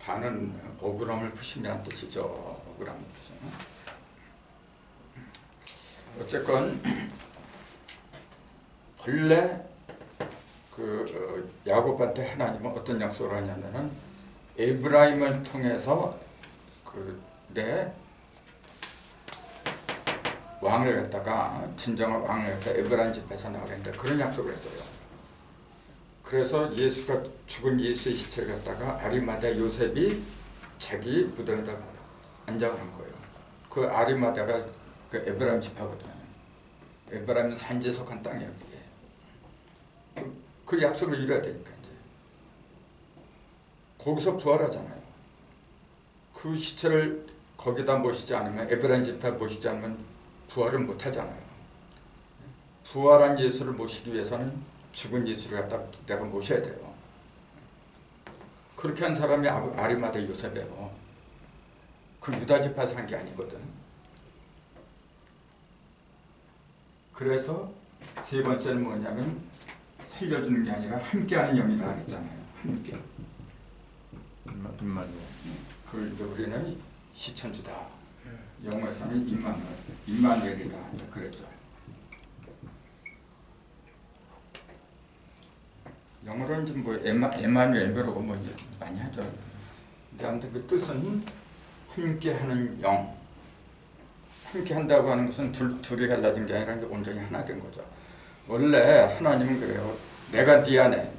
단은 억울함을 푸심이라는 뜻이죠. 억울함을 푸심. 어쨌건 본래 그 야곱한테 하나님은 어떤 약속을 하냐면은 에브라임을 통해서 내 왕을 갖다가 진정한 왕을 갖다가 에브라임 집에서 나오겠다 그런 약속을 했어요. 그래서 예수가 죽은 예수의 시체를 갖다가 아리마대 요셉이 자기 무덤에다 안장을 한 거예요. 그 아리마대가 그 에브라임 지파거든요. 에브라임은 산지에 속한 땅이에요. 그 약속을 이뤄야 되니까 이제 거기서 부활하잖아요. 그 시체를 거기다 모시지 않으면 에브라임 집에 모시지 않으면 부활을 못 하잖아요. 부활한 예수를 모시기 위해서는 죽은 예수를 갖다 내가 모셔야 돼요. 그렇게 한 사람이 아리마대 요셉이에요. 그 유다 지파에서 한 게 아니거든. 그래서 세 번째는 뭐냐면 살려주는 게 아니라 함께하는 영이다 그랬잖아요. 함께. 그걸 이제 우리는 시천주다. 영어에서는 임마누엘이다 그랬죠. 영어로는 좀 뭐 에마누엘 그러고 뭐 많이 하죠. 근데 아무튼 그 뜻은 함께하는 영. 함께한다고 하는 것은 둘이 갈라진 게 아니라 이제 온전히 하나 된 거죠. 원래 하나님은 그래요. 내가 네 안에,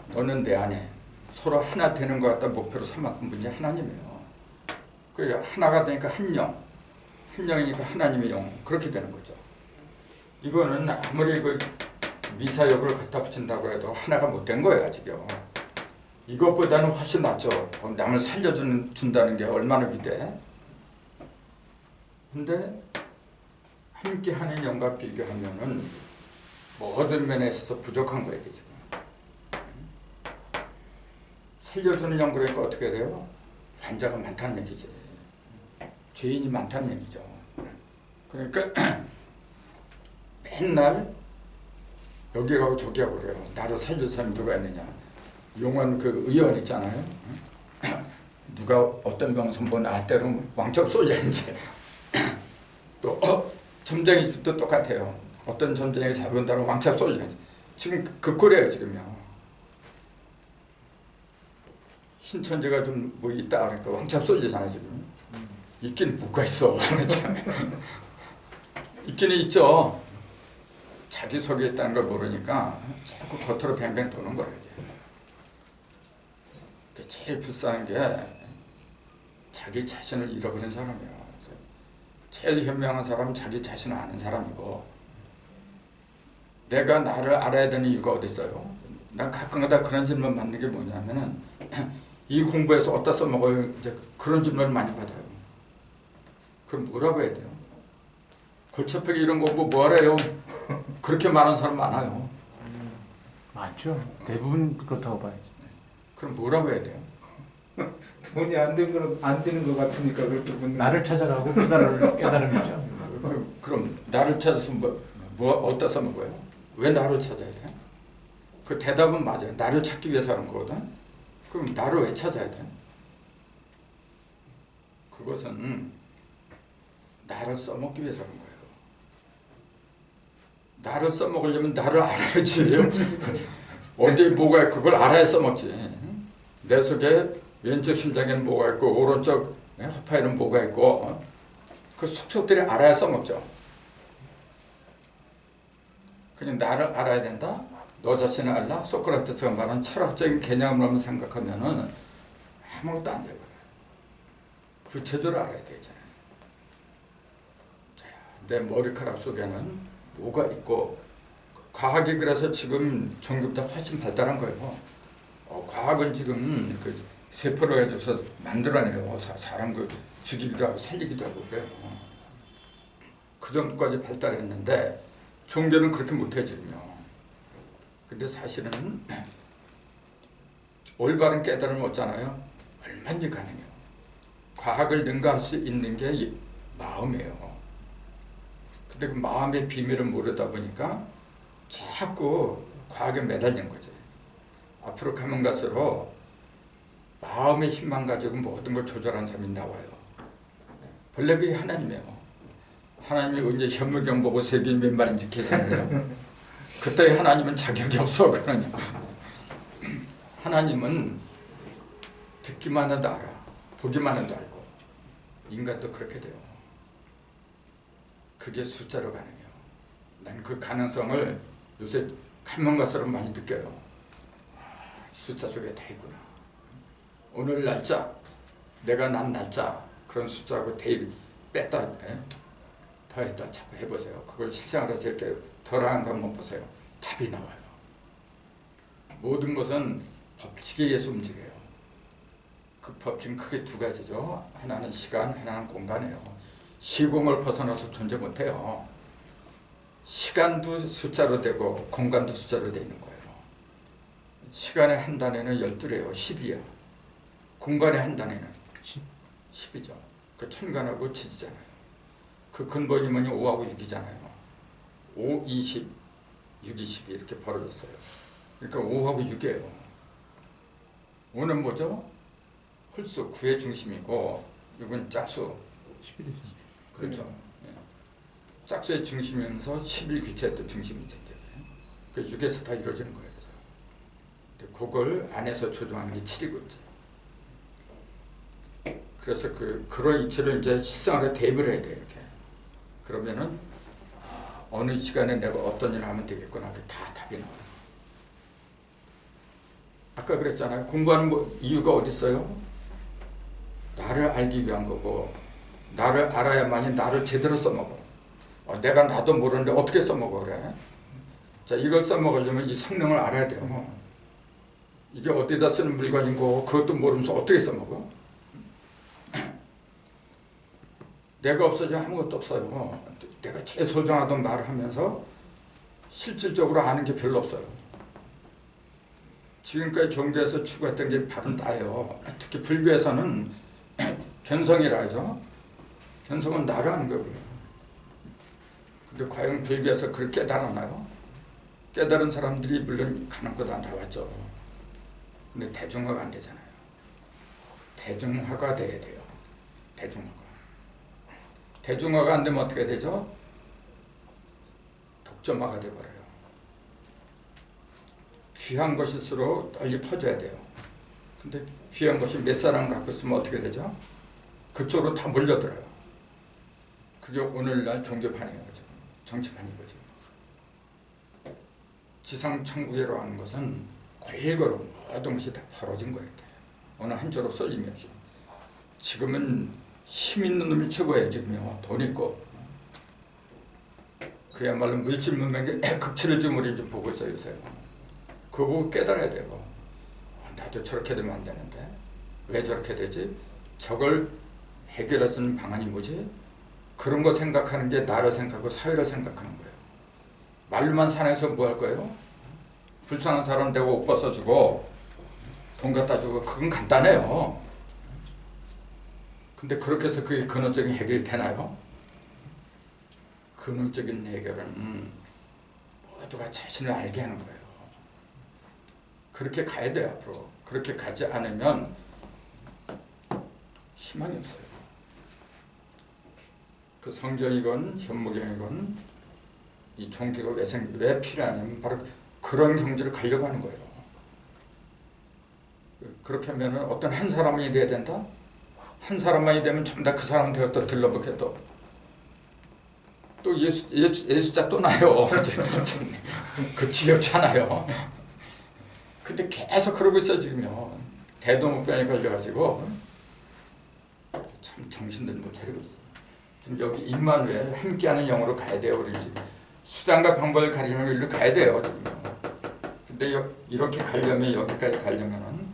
너는 내 안에. 서로 하나 되는 것 같다 목표로 삼았던 분이 하나님이에요. 그러니까 하나가 되니까 한 영, 한 영이니까 하나님의 영 그렇게 되는 거죠. 이거는 아무리 그 미사역을 갖다 붙인다고 해도 하나가 못 된 거예요 아직요. 이것보다는 훨씬 낫죠. 남을 살려준다는 게 얼마나 위대. 근데 함께하는 영과 비교하면은 모든 면에 있어서 부족한 거예요 지금. 살려주는 영 그러니까 어떻게 돼요? 환자가 많다는 얘기지. 죄인이 많다는 얘기죠. 그러니까 맨날 여기 가고 저기 가고 그래요. 나를 살릴 사람이 누가 있느냐. 용원 그 의원 있잖아요. 누가 어떤 방송 뭐 나한테로 왕적 쏠려야지. 또 점쟁이 집도 똑같아요. 어떤 점쟁이 잡은다고 왕창 쏠려야지. 지금 그 꼴이에요 지금요. 신천지가 좀 뭐 있다 그러니까 왕창 쏠리잖아요 지금. 있긴 뭐가 있어. 있기는 있죠. 자기 속에 있다는 걸 모르니까 자꾸 겉으로 뱅뱅 도는 거예요. 제일 불쌍한 게 자기 자신을 잃어버린 사람이에요. 제일 현명한 사람은 자기 자신을 아는 사람이고, 내가 나를 알아야 되는 이유가 어디 있어요? 난 가끔가다 그런 질문 받는 게 뭐냐면은 이 공부해서 어디다 써먹어요? 이제 그런 질문을 많이 받아요. 그럼 뭐라고 해야 돼요? 골치아프게 이런 공부 뭐 하래요? 그렇게 말하는 사람 많아요. 많죠. 대부분 그렇다고 봐야지. 그럼 뭐라고 해야 돼요? 돈이 안 되는 것 같으니까 그렇게 묻는. 나를 찾아가고 깨달음이죠. 그럼 나를 찾아서 뭐 어디다 써먹어요? 왜 나를 찾아야 돼? 그 대답은 맞아요. 나를 찾기 위해서 하는 거거든. 그럼 나를 왜 찾아야 돼? 그것은 나를 써먹기 위해서 하는 거예요. 나를 써먹으려면 나를 알아야지. 어디에 뭐가 있고 그걸 알아야 써먹지. 내 속에 왼쪽 심장에는 뭐가 있고 오른쪽 허파에는 뭐가 있고 그 속속들이 알아야 써먹죠. 그냥 나를 알아야 된다? 너 자신을 알라? 소크라테스가 말한 철학적인 개념으로만 생각하면은 아무것도 안 되고 구체적으로 알아야 되잖아요. 자, 내 머리카락 속에는 뭐가 있고, 과학이 그래서 지금 전기보다 훨씬 발달한 거예요. 과학은 지금 그 세포로 해줘서 만들어내요. 사람 그 죽이기도 하고 살리기도 하고 그래요. 그 정도까지 발달했는데 종교는 그렇게 못해 지금요. 근데 사실은 올바른 깨달음을 얻잖아요. 얼마든지 가능해요. 과학을 능가할 수 있는 게 마음이에요. 근데 그 마음의 비밀을 모르다 보니까 자꾸 과학에 매달린 거지. 앞으로 가면 갈수록 마음의 힘만 가지고 모든 걸 조절하는 사람이 나와요. 본래 그게 하나님이에요. 하나님이 언제 현무경 보고 세균이 몇 마리인지 계산을 해요. 그때 하나님은 자격이 없어. 그러냐. 하나님은 듣기만 해도 알아. 보기만 해도 알고. 인간도 그렇게 돼요. 그게 숫자로 가능해요. 난 그 가능성을 요새 가면 갈수록 많이 느껴요. 숫자 속에 다 있구나. 오늘 날짜, 내가 난 날짜, 그런 숫자하고 대입 뺐다, 더했다 자꾸 해보세요. 그걸 실생활에서 이렇게 덜한 거 한번 보세요. 답이 나와요. 모든 것은 법칙에 의해서 움직여요. 그 법칙은 크게 두 가지죠. 하나는 시간, 하나는 공간이에요. 시공을 벗어나서 존재 못해요. 시간도 숫자로 되고 공간도 숫자로 되어 있는 거예요. 시간의 한 단위는 12래요. 10이야. 공간의 한 단위는 10이죠. 그 천간하고 지지잖아요. 그 근본이 뭐냐? 5하고 6이잖아요. 5, 20, 6, 20이 이렇게 벌어졌어요. 그러니까 5하고 6이에요. 5는 뭐죠? 홀수, 9의 중심이고 6은 짝수. 11이죠. 그렇죠. 짝수의 중심이면서 11귀체의 또 중심이죠. 그 6에서 다 이루어지는 거예요. 그래서 그걸 안에서 조종하는 게 7이고 있죠. 그래서 그런 이치를 이제 실생활에 대입을 해야 돼 이렇게. 그러면은 어느 시간에 내가 어떤 일을 하면 되겠구나. 다 답이 나와요. 아까 그랬잖아요. 공부하는 이유가 어디 있어요? 나를 알기 위한 거고, 나를 알아야만이 나를 제대로 써먹어. 내가 나도 모르는데 어떻게 써먹어 그래? 자, 이걸 써먹으려면 이 성령을 알아야 돼요. 이게 어디다 쓰는 물건이고 그것도 모르면서 어떻게 써먹어? 내가 없어지면 아무것도 없어요. 내가 제일 소중하던 말을 하면서 실질적으로 아는 게 별로 없어요. 지금까지 종교에서 추구했던 게 바로 나예요. 특히 불교에서는 견성이라 하죠. 견성은 나를 아는 거고요. 근데 과연 불교에서 그걸 깨달았나요? 깨달은 사람들이 물론 가난보다 나왔죠. 근데 대중화가 안 되잖아요. 대중화가 돼야 돼요. 대중화가 안 되면 어떻게 되죠? 독점화가 돼버려요. 귀한 것일수록 널리 퍼져야 돼요. 근데 귀한 것이 몇 사람 갖고 있으면 어떻게 되죠? 그쪽으로 다 몰려들어요. 그게 오늘날 종교판이에요. 정치판이거죠. 지상천국이라고 하는 것은 골고루 모든 것이 다 벌어진 거예요. 어느 한쪽으로 쏠림이 없이. 지금은 힘 있는 놈이 최고예요. 지금요. 돈 있고. 그야말로 물질 문명의 극치를 좀 우리 좀 보고 있어요. 요새. 그거 보고 깨달아야 돼요. 나도 저렇게 되면 안 되는데 왜 저렇게 되지? 저걸 해결할 수 있는 방안이 뭐지? 그런 거 생각하는 게 나를 생각하고 사회를 생각하는 거예요. 말로만 산에서 뭐 할 거예요? 불쌍한 사람 되고 옷 벗어주고 돈 갖다 주고 그건 간단해요. 근데 그렇게 해서 그게 근원적인 해결이 되나요? 근원적인 해결은 모두가 자신을 알게 하는 거예요. 그렇게 가야 돼요. 앞으로. 그렇게 가지 않으면 희망이 없어요. 그 성경이건 현무경이건 이 종교가 왜 필요하냐면 바로 그런 경지를 가려고 하는 거예요. 그렇게 하면 어떤 한 사람이 돼야 된다? 한 사람만이 되면 전부 다 그 사람 되어 또 들러붙게 또 예수자 또 나요. 그 지겹지 않아요. 근데 계속 그러고 있어요. 지금요. 대동병에 걸려가지고 참 정신들 못 차리고 있어요. 지금 여기 임마누엘 함께하는 영으로 가야 돼요. 우리 지금 수단과 방법을 가리는 일로 가야 돼요. 지금요. 근데 이렇게 가려면 여기까지 가려면은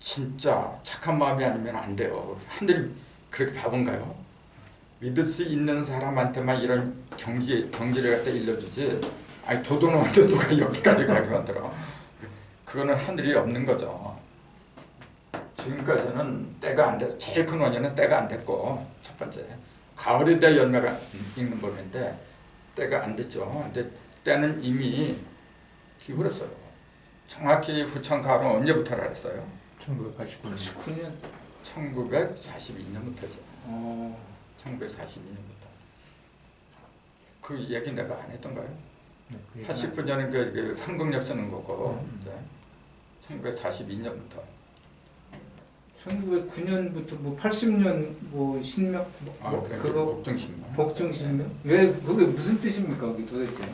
진짜 착한 마음이 아니면 안 돼요. 하늘이 그렇게 바본가요? 믿을 수 있는 사람한테만 이런 경지를 갖다 일러주지. 아니 도둑놈한테 누가 여기까지 가게 만들어? 그거는 하늘이 없는 거죠. 지금까지는 때가 안 됐고 제일 큰 원인은 때가 안 됐고 첫 번째 가을이 돼 열매가 익는 법인데 때가 안 됐죠. 근데 때는 이미 기울었어요. 정확히 후천 가을은 언제부터라 그랬어요? 1989년. 1942년부터죠. 1942년부터. 그 얘기 내가 안 했던가요? 네, 89년은 그 한국역 쓰는 거고 1942년부터 1909년부터 뭐 80년 뭐 신명 그거 복정신명. 복정신명? 왜 그게 무슨 뜻입니까? 그게 도대체?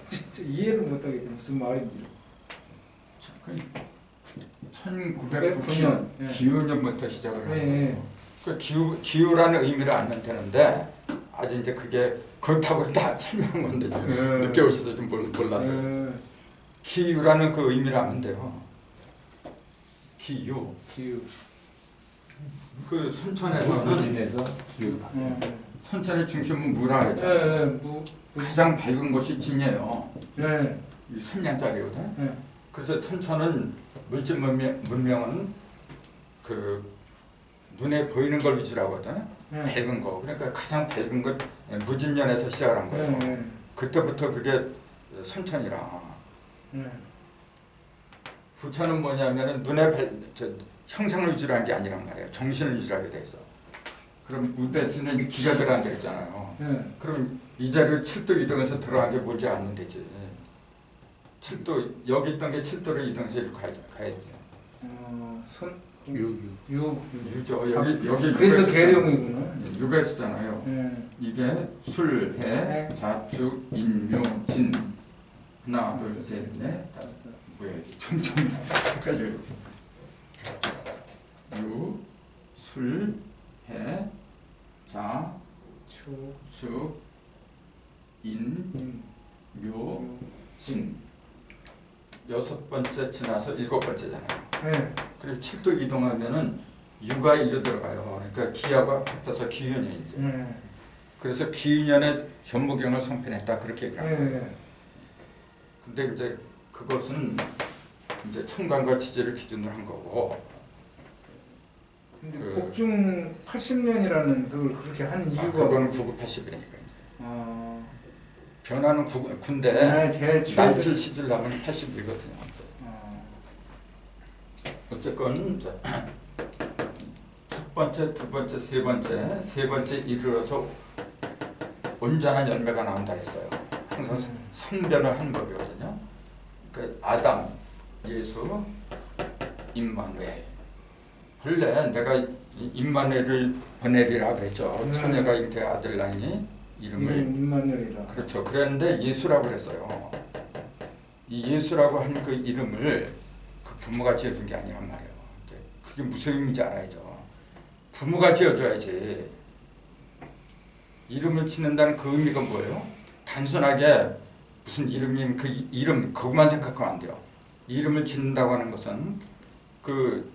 진짜 이해를 못하겠네. 무슨 말인지. 1909년 기후년부터 시작을 하는 거예요. 그 기후라는 의미를 알면 되는데 아주 이제 그게 그렇다고 다 설명한 건데 지금 늦게 오셔서 좀 몰라서 기후라는 그 의미를 알면 돼요. 기후. 그 선천에서는 선천의 중심은 무라 그랬죠. 가장 밝은 곳이 진이에요. 이 3년짜리거든. 그래서 선천은 물질 문명은 그 눈에 보이는 걸 위주로 하거든. 밝은 거. 그러니까 가장 밝은 걸 무진년에서 시작을 한 거예요. 그때부터 그게 선천이라. 후천은 뭐냐면은 눈에 형상을 위주로 한 게 아니란 말이에요. 정신을 위주로 하게 돼 있어. 그럼 무대에서는 기가 들어간다 했잖아요. 그럼 이 자리를 7도 이동해서 들어간 게 뭔지 알면 되지. 7도 여기 있던 게 7도를 이동해서 이렇게 가야지. 유죠. 여기 그래서 계룡이구나. 육에서잖아요. 이게 술, 해, 자축, 인묘, 진. 하나, 둘, 셋, 넷, 다섯. 뭐야 이게 점점 헷갈려. 유, 술, 해, 자, 축, 축, 인, 묘, 진. 여섯 번째 지나서 일곱 번째잖아요. 네. 그리고 7도 이동하면은 유가 일로 들어가요. 그러니까 기하가 합해서 기윤이 이제. 네. 그래서 기윤년의 현무경을 성편했다 그렇게 얘기를 합니다. 네. 근데 이제 그것은 이제 천간과 지지를 기준으로 한 거고. 근데 그- 복중 80년이라는 그걸 그렇게 한 이유가 그거는 9980이니까. 아, 변화는 군대 네, 제일 최대. 날칠 시줄 나면 80이거든요. 아, 어쨌건 이제 첫 번째, 두 번째, 세 번째 이르러서 온전한 열매가 나온다 했어요. 항상 선변을 한 법이거든요. 그 아담, 예수, 임마누엘. 본래 내가 임마누엘을 보내리라 그랬죠. 처녀가 잉태 아들 낳으니 이름을 임마누엘이라. 그렇죠. 그랬는데 예수라고 그랬어요. 이 예수라고 한 그 이름을 그 부모가 지어준 게 아니란 말이에요. 그게 무슨 의미인지 알아야죠. 부모가 지어줘야지. 이름을 짓는다는 그 의미가 뭐예요? 단순하게 무슨 이름이면 그 이름 그것만 생각하면 안 돼요. 이름을 짓는다고 하는 것은 그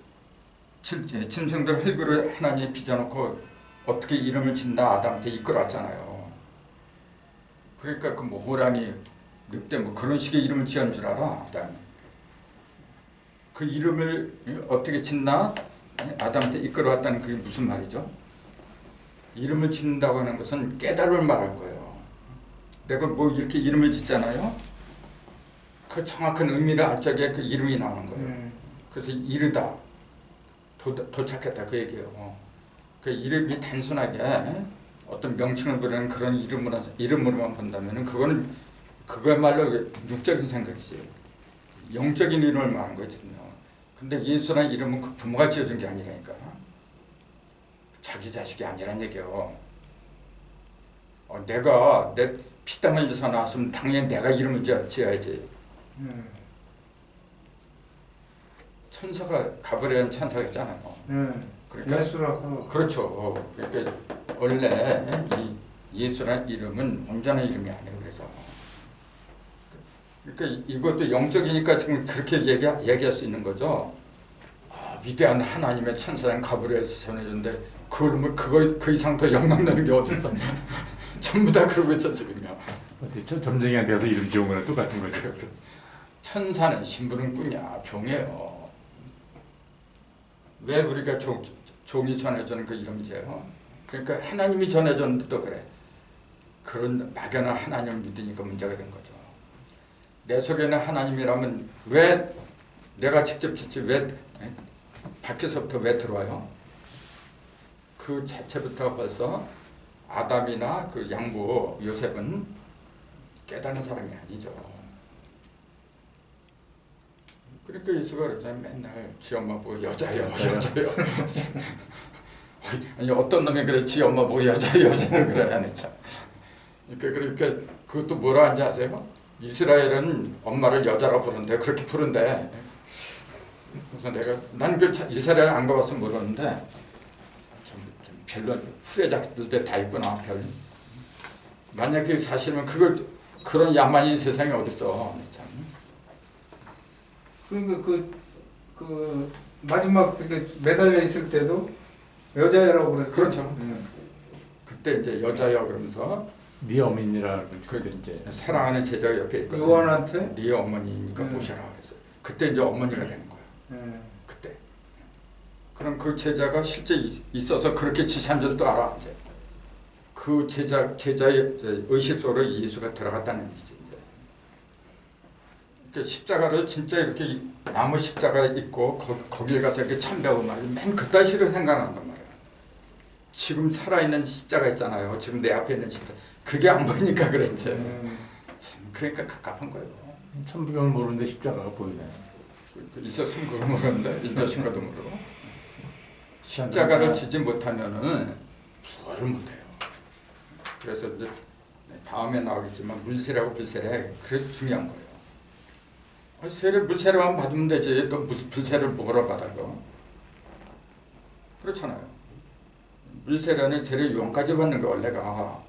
짐승들 흙으로 하나님이 빚어놓고 어떻게 이름을 짓나 아담한테 이끌어왔잖아요. 그러니까 그 뭐 호랑이, 늑대 뭐 그런 식의 이름을 지은 줄 알아 아담이. 그 이름을 어떻게 짓나 아담한테 이끌어왔다는 그게 무슨 말이죠? 이름을 짓는다고 하는 것은 깨달음을 말할 거예요. 내가 뭐 이렇게 이름을 짓잖아요. 그 정확한 의미를 알 적에 그 이름이 나오는 거예요. 그래서 이르다, 도착했다 그 얘기예요. 그 이름이 단순하게 어떤 명칭을 부르는 그런 이름으로만 본다면은 그거는 그거야말로 육적인 생각이지. 영적인 이름을 말하는 거거든요. 근데 예수라는 이름은 그 부모가 지어준 게 아니라니까. 자기 자식이 아니란 얘기예요. 내가 내 피땀 흘려서 나왔으면 당연히 내가 이름을 지어야지. 천사가 가브리엘 천사가 있잖아요. 그러니까 예수라고. 그렇죠. 그러니까 원래 이 예수라는 이름은 온전한 이름이 아니에요. 그래서 그러니까 이것도 영적이니까 지금 그렇게 얘기할 수 있는 거죠. 위대한 하나님의 천사인 가브리엘에서 전해준데 그걸 그 이상 더 영광 나는 게 어디 있어? 전부 다 그러고 있어 지금요. 점쟁이한테 가서 이름 지은 거랑 똑같은 거죠. 천사는 신부는 뿐이야, 종이에요. 왜 우리가 종이 전해주는 그 이름이죠? 그러니까 하나님이 전해줬는데 또 그래. 그런 막연한 하나님을 믿으니까 문제가 된 거죠. 내 속에는 하나님이라면 왜 내가 직접 짓지 왜 밖에서부터 왜 들어와요? 그 자체부터 벌써 아담이나 그 양부 요셉은 깨닫는 사람이 아니죠. 그러니까 예수가 그러잖아요. 맨날 지 엄마 보고 여자요. 아니 어떤 놈이 그래 지 엄마 보고 여자는 그래 안 했죠. 그러니까 그것도 뭐라 하는지 아세요? 이스라엘은 엄마를 여자라 부른대. 그렇게 부른대. 그래서 난 그 이스라엘 안 가봐서 모르는데 좀 별로 후레자들 때 다 있구나 별. 만약 그게 사실이면 그런 야만인 세상에 어딨어. 참. 그러니까 그 마지막 이렇게 매달려 있을 때도 여자애라고 그랬죠. 그렇죠. 그때 이제 여자여 그러면서 네 어머니라 그 이제 사랑하는 제자가 옆에 있거든요. 요한한테 네 어머니니까 모셔라 그랬어. 그때 이제 어머니가 되는 거야. 그때. 그럼 그 제자가 실제 있어서 그렇게 지시한 줄도 알아. 이제 그 제자의 의식 속으로 예수가 들어갔다는 얘기지. 이제. 그러니까 십자가를 진짜 이렇게 나무 십자가 있고 거길 가서 이렇게 참배하고 말이야. 맨 그따 시를 생각난단 말이야. 지금 살아있는 십자가 있잖아요. 지금 내 앞에 있는 십자가. 그게 안 보이니까 그래 이제. 참 그러니까 갑갑한 거예요. 천부경을 모르는데 십자가가 보이네. 일저삼국을 모르는데 일저십가도 모르고 십자가를 지지 못하면은 부활을 못해요. 그래서 이제 다음에 나오겠지만 물세라고 불세래 그래도 중요한 거예요. 세례 물세례만 받으면 되지 또 무슨 불세를 뭐라 받아요? 그렇잖아요. 물세례는 세례 요한까지 받는 게 원래가.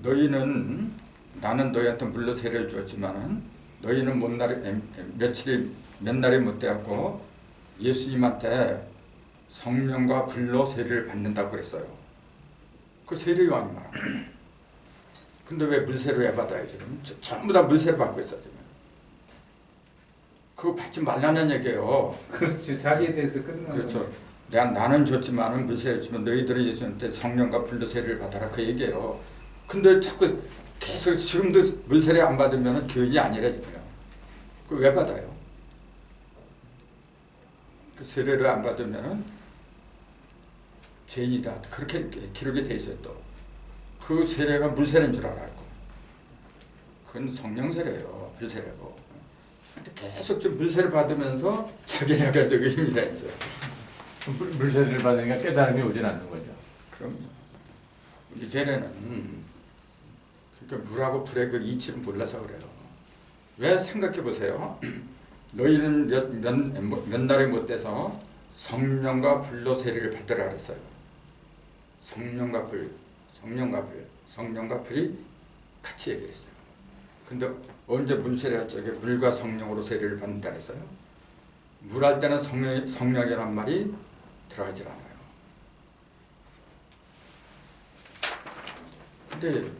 너희는 나는 너희한테 물로 세례를 주었지만은 너희는 몇 날이 못 되었고 예수님한테 성령과 불로 세례를 받는다고 그랬어요. 그 세례 요한이 말합니다. 근데 왜 물세례를 왜 받아요 지금? 전부 다 물세례 받고 있어 지금. 그거 받지 말라는 얘기예요. 그렇죠. 자기에 대해서 끝나는 그렇죠. 나는 줬지만은 물세례 주면 너희들은 예수님한테 성령과 불로 세례를 받아라 그 얘기예요. 근데 자꾸 계속 지금도 물세례 안 받으면 교인이 아니라지요. 그 왜 받아요? 그 세례를 안 받으면 죄인이다. 그렇게 기록이 돼 있어요 또. 그 세례가 물세례인 줄 알고. 그건 성령 세례예요. 불세례고. 근데 계속 좀 물세례 받으면서 자기네가 가지고 힘이 다 있어요. 물세례를 받으니까 깨달음이 오진 않는 거죠. 그럼요. 우리 세례는 그러니까 물하고 불의 그 이치를 몰라서 그래요. 왜 생각해 보세요. 너희는 몇 날이 못 돼서 성령과 불로 세례를 받으라 그랬어요. 성령과 불이 같이 얘기를 했어요. 근데 언제 물세례 할 적에 물과 성령으로 세례를 받는다 그랬어요? 물 할 때는 성령이란 말이 들어가질 않아요. 근데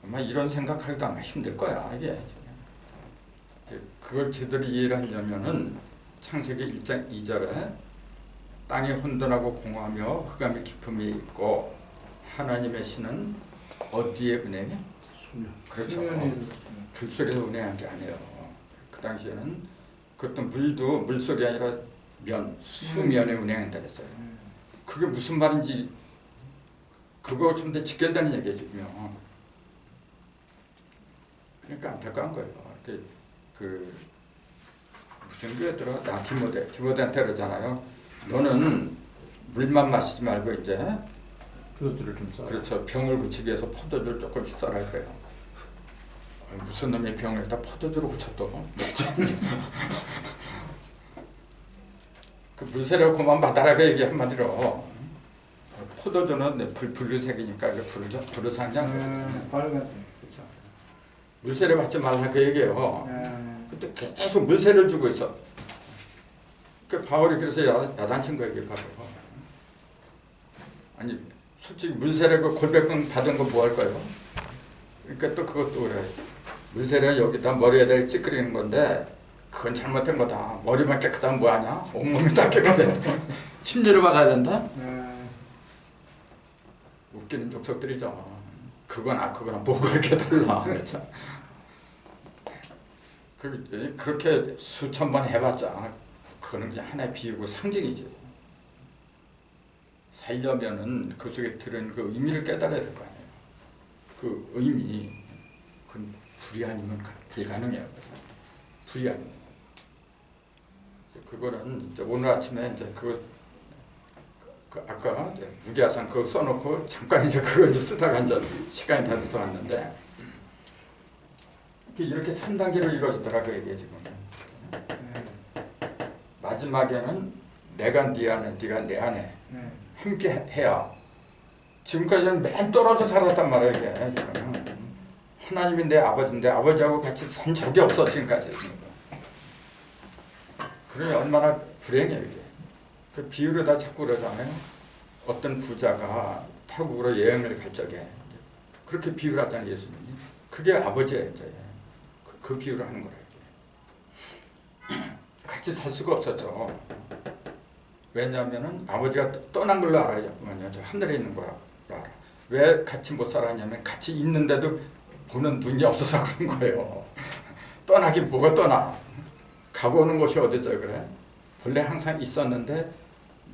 아마 이런 생각하기도 아마 힘들 거야 이게. 그걸 제대로 이해를 하려면은 창세기 1장 2절에 땅이 혼돈하고 공허하며 흑암의 깊음이 있고 하나님의 신은 어디에 운행해? 수면. 그렇죠. 불속에서 운행한 게 아니에요. 그 당시에는 그것도 물도 물속이 아니라 수면에 운행한다 그랬어요. 그게 무슨 말인지 그거 좀 더 직결되는 얘기예요 지금요. 그러니까 안타까운 거예요. 그 무슨 교회더라? 나 디모데한테 그러잖아요. 너는 물만 마시지 말고 이제 포도주를 좀 써. 그렇죠. 병을 고치기 위해서 포도주를 조금씩 써라 그래요. 무슨 놈의 병에다 포도주로 고쳤다고? 그 물세례 그만 받아라 그 얘기 한마디로. 포도주는 불로색이니까 불로 상장. 빨간색. 그렇죠. 물세례 받지 말라 그 얘기예요. 근데 계속 물세례를 주고 있어. 그 바울이 그래서 야단친 거예요, 바로. 아니 솔직히 물세례 그 골백병 받은 거 뭐 할 거예요? 그러니까 또 그것도 그래. 물세례는 여기다 머리에다 찌끄리는 건데 그건 잘못된 거다. 머리만 깨끗하면 뭐하냐? 온몸이 다 깨끗해. 침례를 받아야 된다? 웃기는 족속들이죠. 그거나 뭐가 이렇게 달라. 그렇죠. 그렇게 수천 번 해봤자 그거는 그냥 하나의 비유고 상징이지. 살려면은 그 속에 들은 그 의미를 깨달아야 될 거 아니에요. 그 의미, 그건 불이 아니면 불가능해요. 불이 아니면. 그거는 이제 오늘 아침에 이제 그 아까 무기야상 그거 써놓고 잠깐 이제 그거 이제 쓰다가 이제 시간이 다 돼서 왔는데 이렇게 3단계로 이루어지더라고 이게 지금. 마지막에는 내가 네 안에, 네가 내 안에 함께 해야. 지금까지는 맨 떨어져 살았단 말이야 이게. 지금. 하나님이 내 아버지인데 아버지하고 같이 산 적이 없어 지금까지. 그러니 얼마나 불행해요 이게. 그 비유를 다 자꾸 그러잖아요. 어떤 부자가 타국으로 여행을 갈 적에 그렇게 비유를 하잖아요 예수님이. 그게 아버지예요 이제. 그 비유를 하는 거라 이게. 같이 살 수가 없었죠. 왜냐하면은 아버지가 떠난 걸로 알아요 자꾸만요. 저 하늘에 있는 거라 알아. 왜 같이 못 살았냐면 같이 있는데도 보는 눈이 없어서 그런 거예요. 떠나긴 뭐가 떠나. 가고 오는 곳이 어디서 그래? 본래 항상 있었는데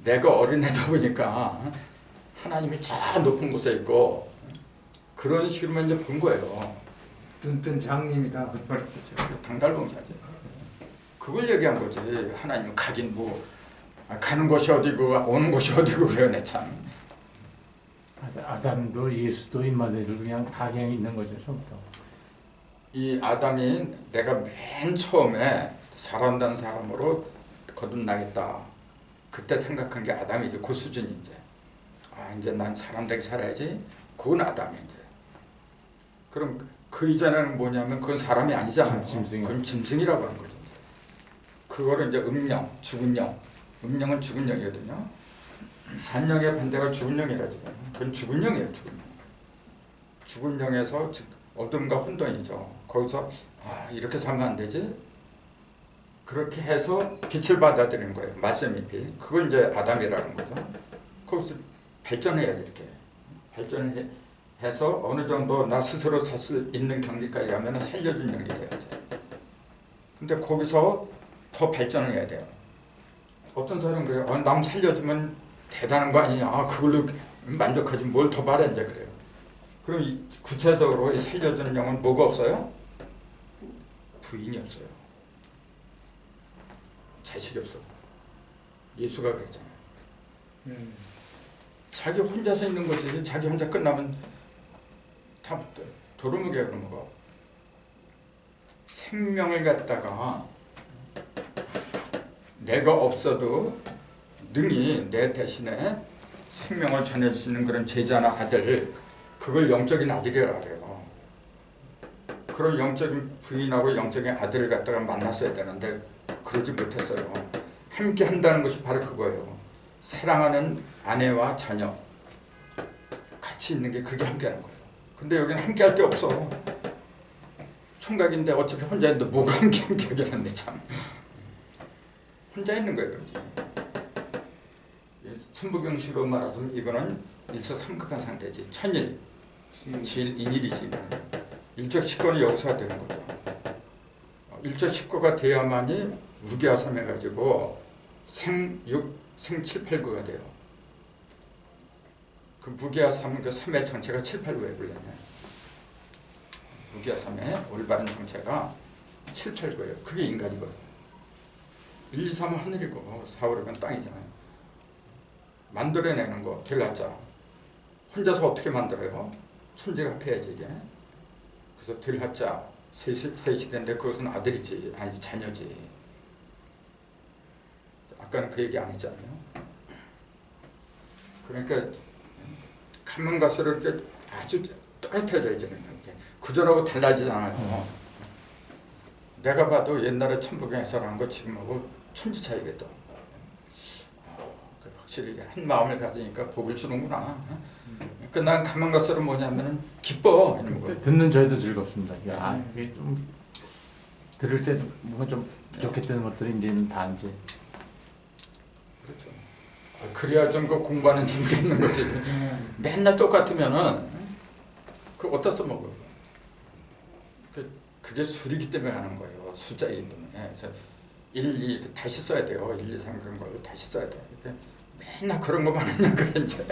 내가 어린애다 보니까 하나님이 저 높은 곳에 있고 그런 식으로만 이제 본 거예요. 눈뜬 장님이다. 당달봉사지. 그걸 얘기한 거지. 하나님은 가긴 뭐 가는 곳이 어디고 오는 곳이 어디고 그러네 참. 아담도 예수도 인마대도 그냥 다 그냥 있는 거죠 처음부터. 이 아담이 내가 맨 처음에 사람다운 사람으로 거듭나겠다. 그때 생각한 게 아담이지. 그 수준이 이제. 이제 난 사람되게 살아야지. 그건 아담이 이제. 그럼 그 이전에는 뭐냐면 그건 사람이 아니잖아요. 짐승. 그건 짐승이라고 하는 거죠. 그거를 이제 음령, 죽은 영. 음령은 죽은 영이거든요. 산령의 반대가 죽은 영이라지. 그건 죽은 영이에요. 죽은 영. 죽은 영에서 어둠과 혼돈이죠. 거기서 이렇게 살면 안 되지. 그렇게 해서 빛을 받아들이는 거예요. 말씀이 빛. 그걸 이제 아담이라는 거죠. 거기서 발전해야지 이렇게. 발전해서 어느 정도 나 스스로 살 수 있는 경지까지 가면 살려준 영이 돼야지. 근데 거기서 더 발전을 해야 돼요. 어떤 사람은 그래요. 남 살려주면 대단한 거 아니냐. 그걸로 만족하지 뭘 더 바래 이제 그래요. 그럼 구체적으로 이 살려주는 영은 뭐가 없어요? 부인이 없어요. 자식이 없어. 예수가 그랬잖아요. 자기 혼자서 있는 거지. 자기 혼자 끝나면 다 도루묵이야 그런 거. 생명을 갖다가 내가 없어도 능히 내 대신에 생명을 전할 수 있는 그런 제자나 아들, 그걸 영적인 아들이라 그래요. 그런 영적인 부인하고 영적인 아들을 갖다가 만났어야 되는데 그러지 못했어요. 함께 한다는 것이 바로 그거예요. 사랑하는 아내와 자녀 같이 있는 게 그게 함께하는 거예요. 근데 여기는 함께할 게 없어. 총각인데 어차피 혼자 있는데 뭐가 함께하긴 한데 참. 혼자 있는 거예요. 그렇지. 천부경식으로 말하자면 이거는 일서삼극한 상태지. 천일, 질2일이지. 일적 식거는 여기서 되는 거죠. 일적 식거가 돼야만이 무기화삼해가지고 생육, 생칠팔구가 돼요. 그 무기화삼은 그 3의 정체가 7, 8, 9에 불려요. 무기화삼의 올바른 정체가 7, 8, 9예요. 그게 인간이거든요. 1, 2, 3은 하늘이고 4, 5, 6은 땅이잖아요. 만들어내는 거, 들라자. 혼자서 어떻게 만들어요? 천지가 합해야지 이게. 그래서 들라자, 셋이 되는데 그것은 아들이지, 아니 자녀지. 아까는 그 얘기 안 했잖아요. 그러니까 가면 갈수록 이렇게 아주 또렷해져 있잖아요. 그전하고 달라지잖아요. 내가 봐도 옛날에 천부경에서라는 거 지금하고 천지 차이거든. 확실히 한 마음을 가지니까 복을 주는구나. 그러니까 난 가만 갈수록 뭐냐면은 기뻐 이런 거. 듣는 저희도 즐겁습니다. 그게 좀 들을 때 뭔가 좀 부족했던 것들이 이제는 다 이제. 그렇죠. 그래야 좀 그 공부하는 재미가 있는 거지. 맨날 똑같으면은 그 어디다 써먹어. 그게 수리기 때문에 하는 거예요. 숫자이기 때문에. 그래서 1, 2 다시 써야 돼요. 1, 2, 3 그런 걸 다시 써야 돼요. 맨날 그런 것만 하냐 그래 이제.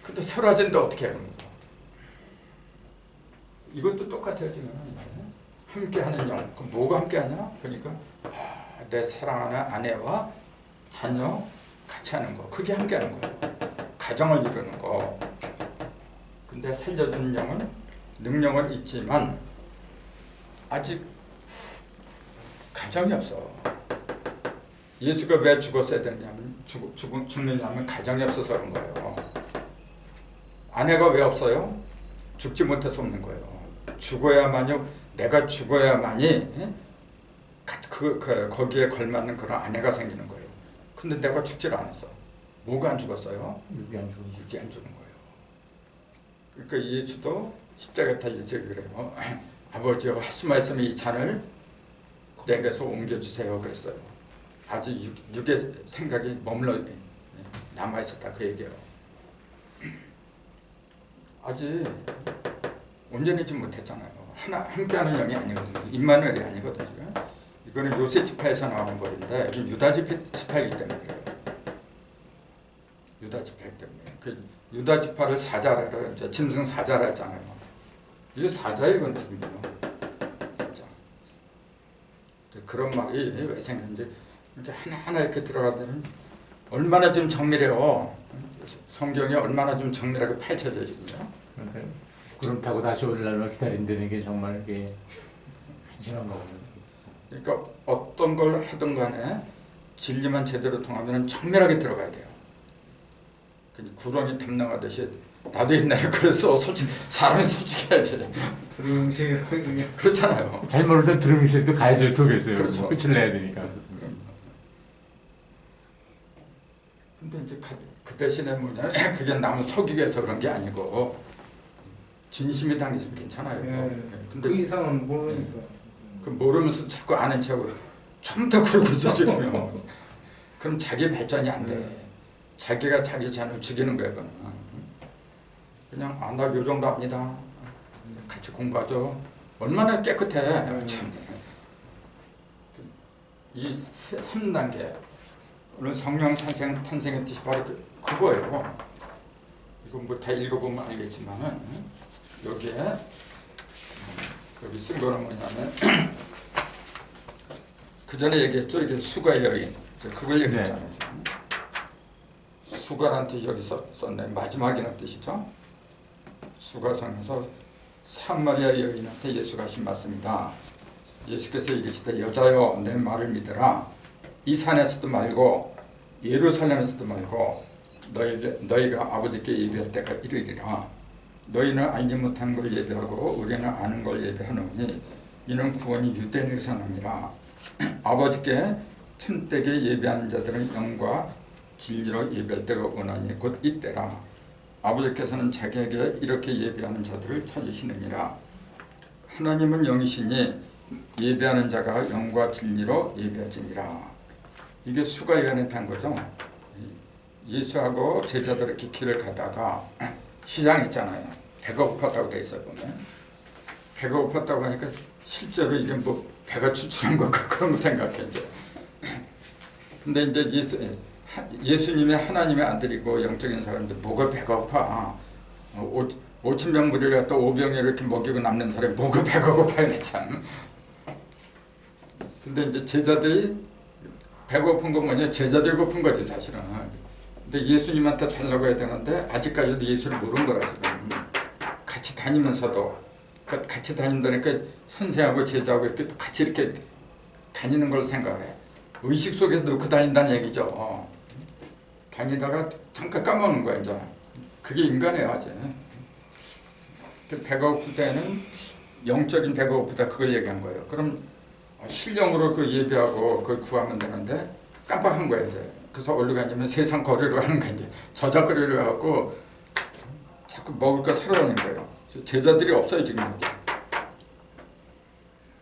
근데 사라진데 어떻게 하는 거야? 이것도 똑같아요 지금. 함께하는 영. 그럼 뭐가 함께하냐? 그러니까 내 사랑하는 아내와 자녀 같이 하는 거. 그게 함께하는 거예요. 가정을 이루는 거. 근데 살려주는 영은 능력은 있지만 아직 가정이 없어. 예수가 왜 죽었어야 되냐면 죽느냐면 가정이 없어서 그런 거예요. 아내가 왜 없어요? 죽지 못해서 없는 거예요. 죽어야만이, 내가 죽어야만이 거기에 걸맞는 그런 아내가 생기는 거예요. 근데 내가 죽질 않았어. 뭐가 안 죽었어요? 육이 안 죽은 육이 안 죽은 거예요. 그러니까 예수도 십자가에 달려서 그래요. 아버지여 하수 말씀에 이 잔을 내게서 옮겨주세요 그랬어요. 아직 육의 생각이 머물러 남아있었다 그 얘기예요. 아직 온전해지 못했잖아요. 함께하는 영이 아니거든요. 임마누엘이 아니거든요. 이거는 요셉 지파에서 나오는 거인데 유다 지파이기 때문에 그래요. 유다 지파이기 때문에. 그 유다 지파를 사자를 짐승 사자라 했잖아요. 이게 사자예요, 이건 지금요. 사자. 그런 말이 왜 생겼는지 이렇게 하나하나 이렇게 들어가면 얼마나 좀 정밀해요. 성경이 얼마나 좀 정밀하게 파헤쳐져 지금요. 구름 타고 다시 올 날을 기다린다는 게 정말 이게 한심한 거군요. 그러니까 어떤 걸 하든 간에 진리만 제대로 통하면 청밀하게 들어가야 돼요. 구렁이 탐나가듯이 나도 옛날에 그래서 솔직히 사람이 솔직해야지. 두루뭉실 그렇잖아요. 잘 모를 땐 두루뭉실도 가해질 속에서요. 그렇죠. 뭐 끝을 내야 되니까 어쨌든. 근데 이제 그 대신에 뭐냐 그게 남을 속이기 위해서 그런 게 아니고 진심이 당기면 괜찮아요. 그 이상은 모르니까. 그 모르면서 자꾸 아는 척을 좀 더 그러고 있어 지금. 그럼 자기 발전이 안 돼. 자기가 자기 자신을 죽이는 거야 그거는. 그냥 나 요 정도 합니다. 같이 공부하죠. 얼마나 깨끗해. 참. 이 3단계 오늘 성령 탄생의 뜻이 바로 그거예요. 이거 뭐 다 읽어보면 알겠지만은 여기에 여기 쓴 거는 뭐냐면 그 전에 얘기했죠. 이게 수가의 여인. 그걸 얘기했잖아요. 네. 수가란 뜻이 여기 썼네. 마지막이라는 뜻이죠. 수가성에서 사마리아 여인한테 예수가 하신 말씀이다. 예수께서 이르시되 여자여 내 말을 믿으라. 이 산에서도 말고 예루살렘에서도 말고 너희가 아버지께 예배할 때가 이르리라. 너희는 알지 못한 걸 예배하고 우리는 아는 걸 예배하노니 이는 구원이 유대인에게서 납니다. 아버지께 참되게 예배하는 자들은 영과 진리로 예배할 때가 원하니 곧 이때라. 아버지께서는 자기에게 이렇게 예배하는 자들을 찾으시느니라. 하나님은 영이시니 예배하는 자가 영과 진리로 예배하지니라. 이게 수가 예언했던 거죠. 예수하고 제자들이 이렇게 길을 가다가 시장 있잖아요. 배가 고팠다고 돼 있어 보면 배가 고팠다고 하니까 실제로 이게 뭐 배가 추출한 것 그런 거 생각해 이제. 근데 이제 예수님이 하나님의 아들이고 영적인 사람인데 뭐가 배가 고파? 5,000명 무리를 갖다 5병에 이렇게 먹이고 남는 사람이 뭐가 배가 고파요, 참. 근데 이제 제자들이 배가 고픈 건 뭐냐? 제자들이 고픈 거지 사실은. 근데 예수님한테 달라고 해야 되는데 아직까지도 예수를 모르는 거라 지금. 같이 다니면서도 같이 다닌다니까 선생하고 제자하고 이렇게 같이 이렇게 다니는 걸 생각해. 의식 속에서 넣고 다닌다는 얘기죠. 다니다가 잠깐 까먹는 거야 이제. 그게 인간이야 이제. 배가 고플 때는 영적인 배가 고프다 그걸 얘기한 거예요. 그럼 신령으로 그 예배하고 그걸 구하면 되는데 깜빡한 거야 이제. 그래서 어디로 가냐면 세상 거리로 가는 거야 이제. 저작거리로 가고 자꾸 먹을 거 사러 가는 거예요. 제자들이 없어요 지금.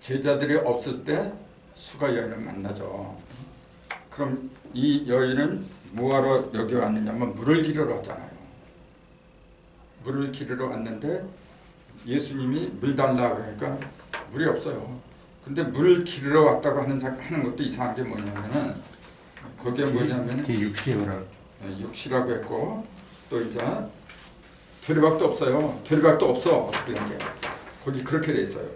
제자들이 없을 때 수가 여인을 만나죠. 그럼 이 여인은 뭐하러 여기 왔느냐면 물을 기르러 왔잖아요. 물을 기르러 왔는데 예수님이 물 달라 그러니까 물이 없어요. 근데 물을 기르러 왔다고 하는 것도 이상한 게 뭐냐면은 거기에 뭐냐면은 육시라고 했고 또 이제 드리박도 없어요. 드리박도 없어. 어떻게 된 게 거기 그렇게 돼 있어요.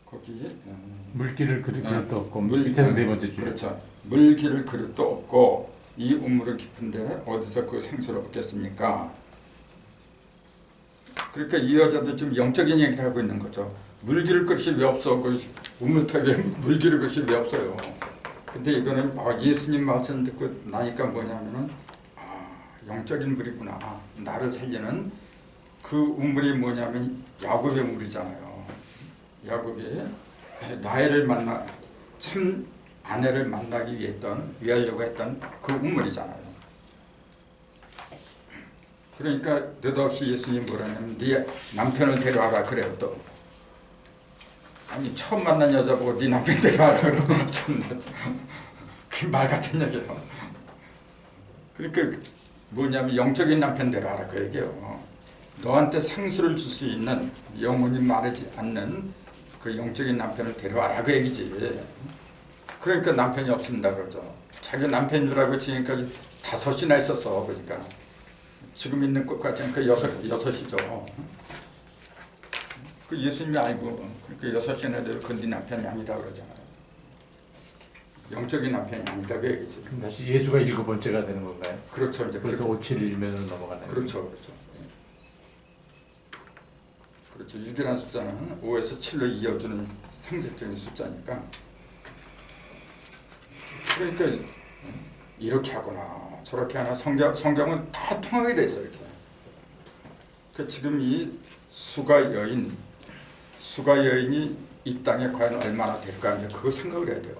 거기 물기를 그릇도 없고 밑에서 네 번째 줄. 그렇죠. 물기를 그릇도 없고 이 우물은 깊은데 어디서 그 생수를 얻겠습니까? 그러니까 이 여자도 지금 영적인 얘기를 하고 있는 거죠. 물기를 그릇이 왜 없어? 그 우물턱에 물기를 그릇이 왜 없어요? 근데 이거는 예수님 말씀 듣고 나니까 뭐냐면은 영적인 물이구나. 나를 살리는 그 우물이 뭐냐면 야곱의 물이잖아요. 야곱이 라헬을 만나 참 아내를 만나기 위하려고 했던 그 우물이잖아요. 그러니까 느닷없이 예수님 뭐라냐면 네 남편을 데려와라 그래요 또. 아니 처음 만난 여자 보고 네 남편 데려와라 그러면 참나 그 말 같은 얘기예요. 그러니까 뭐냐면 영적인 남편 데려와라 그 얘기예요. 너한테 상수를 줄 수 있는 영혼이 마르지 않는 그 영적인 남편을 데려와라 그 얘기지. 그러니까 남편이 없습니다 그러죠. 자기 남편인 줄 알고 지금까지 5이나 있었어. 그러니까 지금 있는 것까지는 그 6이죠. 그 예수님이 알고 그러니까 6이나 돼도 그 네 남편이 아니다 그러잖아요. 영적인 남편이 아니다 그 얘기지. 그럼 다시 예수가 7번째가 되는 건가요? 그렇죠. 이제 그래서 그렇게. 571면으로 넘어가나요? 그렇죠, 그렇죠. 그렇죠. 유일한 숫자는 5에서 7로 이어주는 상징적인 숫자니까. 그러니까 이렇게 하거나 저렇게 하나 성경은 다 통하게 돼 있어 이렇게. 그 지금 이 수가 여인이 이 땅에 과연 얼마나 될까 이제 그거 생각을 해야 돼요.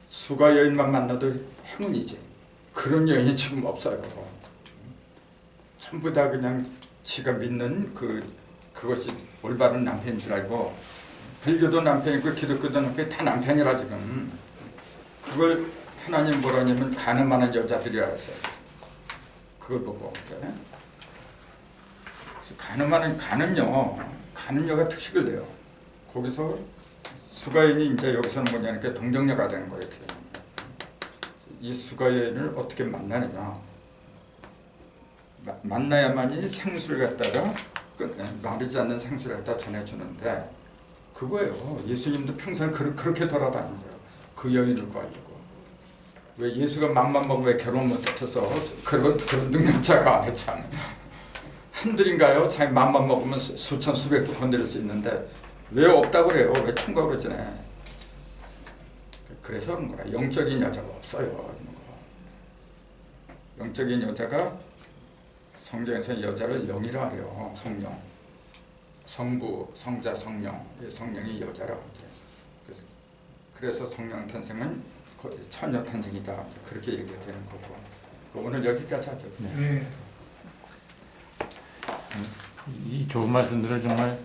수가 여인만 만나도 행운이지. 그런 여인이 지금 없어요. 전부 다 그냥 지가 믿는 그것이 올바른 남편인 줄 알고 불교도 남편이고 기독교도 남편이 다 남편이라 지금 그걸 하나님 뭐라 하냐면 가늠하는 여자들이라 했어요. 그걸 보고 가늠녀가 특식을 돼요. 거기서 수가인이 이제 여기서는 뭐냐니까 동정녀가 되는 거예요. 이렇게. 이 수가인을 어떻게 만나느냐? 만나야만이 생수를 갖다가 마르지 않는 생수를 갖다 전해주는데 그거예요. 예수님도 평생 그렇게 돌아다닌 거예요. 그 여인을 구하려고. 왜 예수가 맘만 먹으면 왜 결혼 못해서 그런 능력자가 안 했잖아. 한둘인가요? 자기 맘만 먹으면 수천 수백도 건드릴 수 있는데 왜 없다고 그래요? 왜 총각으로 지내? 그래서 그런 거라. 영적인 여자가 없어요. 영적인 여자가 성경에서 여자를 영이라 해요. 성령, 성부, 성자, 성령. 성령이 여자라고. 그래서 성령 탄생은 처녀 탄생이다. 그렇게 얘기가 되는 거고. 오늘 여기까지 하죠. 네. 이 좋은 말씀들을 정말